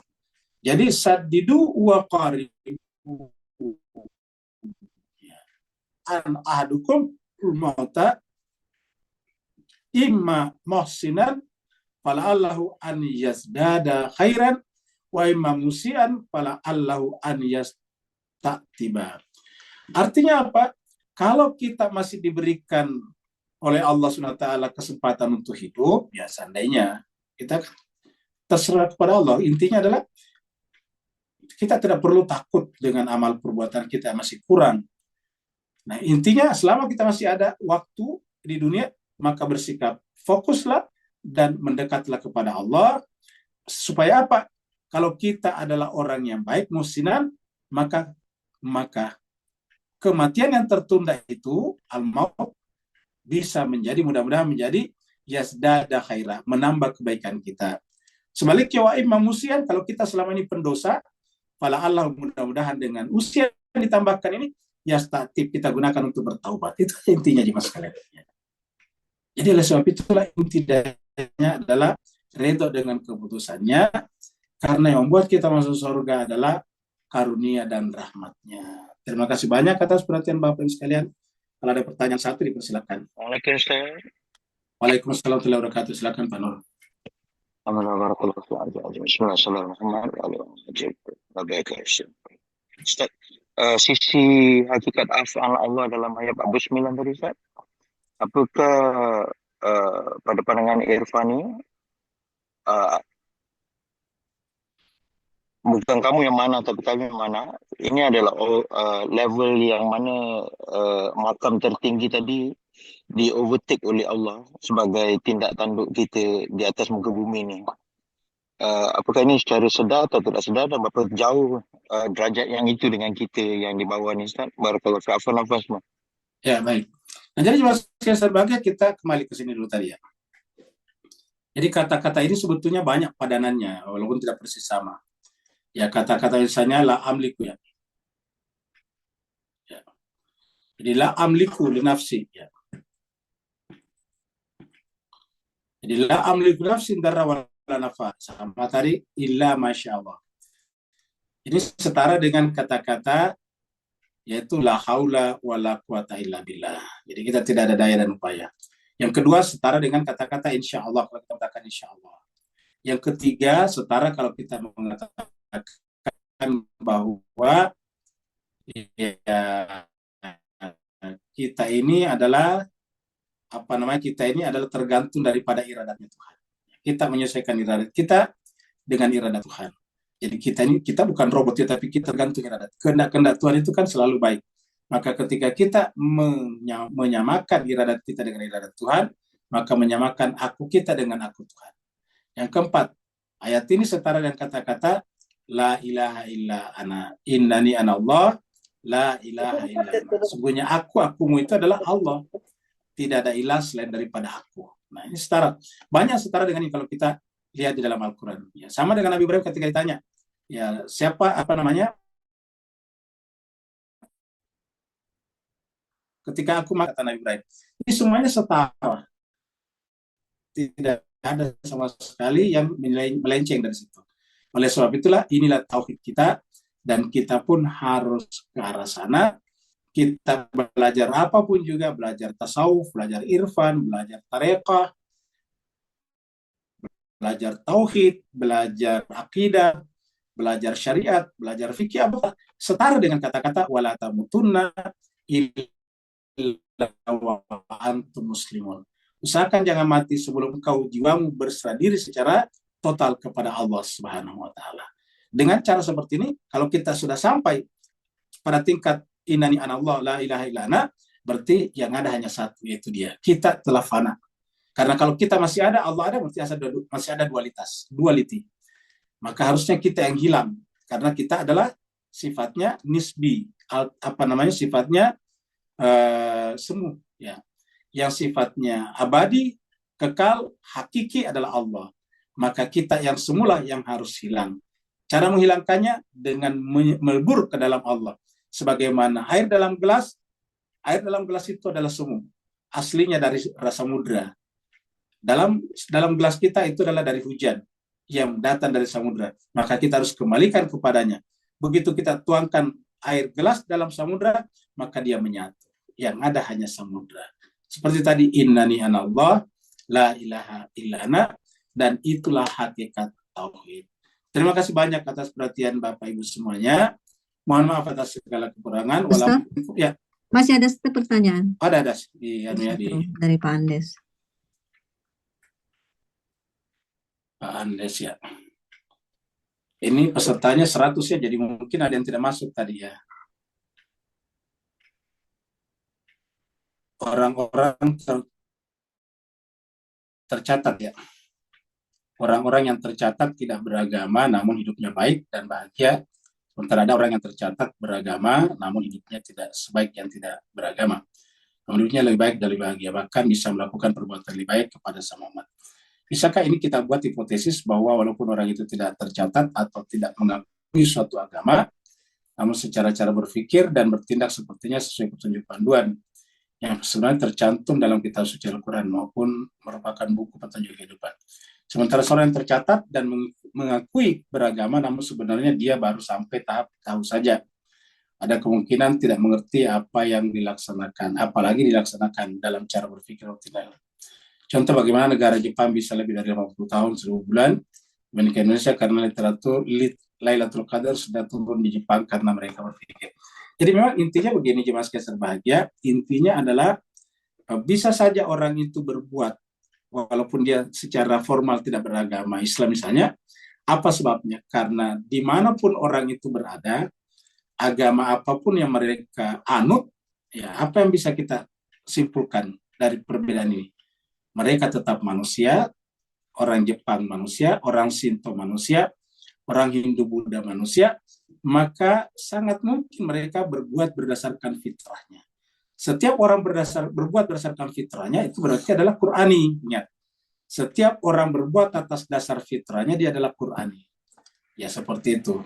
Jadi sadidu wa qaribu. Ya. An ahadukum mauta imma muhsinan fala'allahu an yazdada khairan wa imma musian fala'allahu an yasta'tiba. Artinya apa? Kalau kita masih diberikan oleh Allah SWT kesempatan untuk hidup, ya seandainya kita terserah kepada Allah. Intinya adalah kita tidak perlu takut dengan amal perbuatan kita masih kurang. Nah intinya selama kita masih ada waktu di dunia, maka bersikap fokuslah dan mendekatlah kepada Allah. Supaya apa? Kalau kita adalah orang yang baik, muhsinan, maka kematian yang tertunda itu, al-maut, bisa menjadi, mudah-mudahan menjadi yazdada khaira, menambah kebaikan kita. Sebaliknya wa imma musian, kalau kita selama ini pendosa, fala Allah, mudah-mudahan dengan usia yang ditambahkan ini, yastatib, kita gunakan untuk bertaubat. Itu intinya jemaah sekalian. Jadi oleh sebab itulah intinya adalah redha dengan keputusannya, karena yang membuat kita masuk surga adalah karunia dan rahmatnya. Terima kasih banyak atas perhatian Bapak Ibu sekalian. Kalau ada pertanyaan satu, dipersilakan. Waalaikumsalam. Waalaikumsalam warahmatullahi wabarakatuh. Silakan Pak Nur. Ustaz, sisi hakikat af'al Allah dalam ayat 49 tadi Ustaz, apakah pada pandangan Irfani bukan kamu yang mana tapi kami yang mana, ini adalah level yang mana makam tertinggi tadi di overtake oleh Allah sebagai tindak tanduk kita di atas muka bumi ni. Apakah ini secara sedar atau tidak sedar, dan berapa jauh derajat yang itu dengan kita yang di bawah ni Ustaz? Barakallahu fi afwan nafas. Ya, baik. Nah, jadi sebagai kita kembali ke sini dulu tadi ya. Jadi kata-kata ini sebetulnya banyak padanannya walaupun tidak persis sama. Ya, kata-kata misalnya la amliku ya. Ya. Jadi la amliku li nafsi ya. Jadi la amliku nafsi darra wala nafa, sama tadi illa masya Allah. Ini setara dengan kata-kata yaitu la haula wala quwata illa billah. Jadi kita tidak ada daya dan upaya. Yang kedua setara dengan kata-kata insya Allah, kalau kita katakan insya Allah. Yang ketiga setara kalau kita mengatakan bahwa ya, kita ini adalah kita ini adalah tergantung daripada iradatnya Tuhan. Kita menyesuaikan iradat kita dengan iradat Tuhan. Jadi kita bukan robot ya, tapi kita tergantung iradat. Kehendak Tuhan itu kan selalu baik. Maka ketika kita menyamakan iradat kita dengan iradat Tuhan, maka menyamakan aku kita dengan aku Tuhan. Yang keempat, ayat ini setara dengan kata-kata la ilaha illa ana innani ana Allah, la ilaha illa ana. Sungguhnya akumu itu adalah Allah. Tidak ada ilah selain daripada aku. Nah, ini setara. Banyak setara dengan ini kalau kita lihat di dalam Al-Quran. Ya, sama dengan Nabi Ibrahim ketika ditanya, ya ketika aku kata Nabi Ibrahim. Ini semuanya setara. Tidak ada sama sekali yang melenceng dari situ. Oleh sebab itulah inilah tauhid kita, dan kita pun harus ke arah sana. Kita belajar apapun juga, belajar tasawuf, belajar irfan, belajar tarekah, belajar tauhid, belajar akidah, belajar syariat, belajar fikih, apa setara dengan kata-kata wala tamutunna illa wa antum muslimun. Usahakan jangan mati sebelum kau jiwamu berserah diri secara total kepada Allah Subhanahu wa taala. Dengan cara seperti ini, kalau kita sudah sampai pada tingkat innani anallah la ilaha illa ana, berarti yang ada hanya satu, yaitu dia. Kita telah fana. Karena kalau kita masih ada, Allah ada, berarti masih ada duality. Maka harusnya kita yang hilang, karena kita adalah sifatnya nisbi, sifatnya semu, ya. Yang sifatnya abadi, kekal, hakiki adalah Allah. Maka kita yang semula yang harus hilang. Cara menghilangkannya dengan melebur ke dalam Allah. Sebagaimana air dalam gelas itu adalah semu. Aslinya dari samudra. Dalam gelas kita itu adalah dari hujan yang datang dari samudra. Maka kita harus kembalikan kepadanya. Begitu kita tuangkan air gelas dalam samudra, maka dia menyatu. Yang ada hanya samudra. Seperti tadi, innani anallah, la ilaha illa ana, dan itulah hakikat tauhid. Terima kasih banyak atas perhatian Bapak Ibu semuanya. Mohon maaf atas segala kekurangan. Ya. Masih ada satu pertanyaan. Ada dari Pak Andes. Pak Andes ya. Ini pesertanya 100 ya, jadi mungkin ada yang tidak masuk tadi ya. Orang-orang tercatat ya. Orang-orang yang tercatat tidak beragama namun hidupnya baik dan bahagia. Sementara ada orang yang tercatat beragama namun hidupnya tidak sebaik yang tidak beragama. Namun hidupnya lebih baik dan lebih bahagia, bahkan bisa melakukan perbuatan lebih baik kepada sama umat. Bisakah ini kita buat hipotesis bahwa walaupun orang itu tidak tercatat atau tidak mengakui suatu agama, namun secara cara berpikir dan bertindak sepertinya sesuai petunjuk panduan yang sebenarnya tercantum dalam kitab suci Al-Quran maupun merupakan buku petunjuk kehidupan. Sementara seorang yang tercatat dan mengakui beragama, namun sebenarnya dia baru sampai tahap tahu saja. Ada kemungkinan tidak mengerti apa yang dilaksanakan, apalagi dilaksanakan dalam cara berpikir optimal. Contoh bagaimana negara Jepang bisa lebih dari 50 tahun, 1000 bulan, dibandingkan Indonesia karena Lailatul Qadar sudah turun di Jepang karena mereka berpikir. Jadi memang intinya begini, jemaah sekalian berbahagia, intinya adalah bisa saja orang itu berbuat walaupun dia secara formal tidak beragama Islam misalnya. Apa sebabnya? Karena dimanapun orang itu berada, agama apapun yang mereka anut, ya apa yang bisa kita simpulkan dari perbedaan ini? Mereka tetap manusia, orang Jepang manusia, orang Shinto manusia, orang Hindu Buddha manusia, maka sangat mungkin mereka berbuat berdasarkan fitrahnya. Setiap orang berbuat berdasarkan fitrahnya itu berarti adalah Qur'ani. Ingat, setiap orang berbuat atas dasar fitrahnya dia adalah Qur'ani. Ya seperti itu.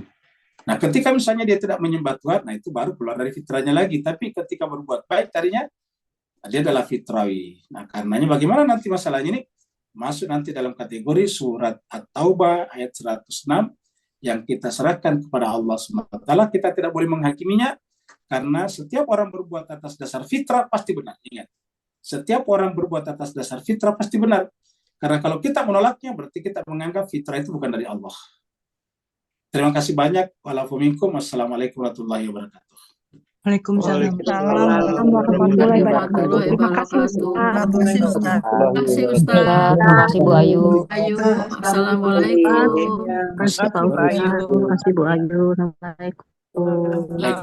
Nah ketika misalnya dia tidak menyembah Tuhan, nah itu baru keluar dari fitrahnya lagi. Tapi ketika berbuat baik tadinya, dia adalah fitrawi. Nah karenanya bagaimana nanti masalahnya ini? Masuk nanti dalam kategori surat At-Taubah ayat 106 yang kita serahkan kepada Allah SWT. Kita tidak boleh menghakiminya, karena setiap orang berbuat atas dasar fitrah pasti benar. Ingat, setiap orang berbuat atas dasar fitrah pasti benar. Karena kalau kita menolaknya, berarti kita menganggap fitrah itu bukan dari Allah. Terima kasih banyak. Wassalamualaikum warahmatullahi wabarakatuh. Waalaikumsalam. Warahmatullahi wabarakatuh. Terima kasih Ustaz. Terima kasih Ustaz. Terima kasih Bu Ayu. Ayu, assalamualaikum. Terima kasih Pak Ustaz. Terima kasih Bu Ayu. Assalamualaikum.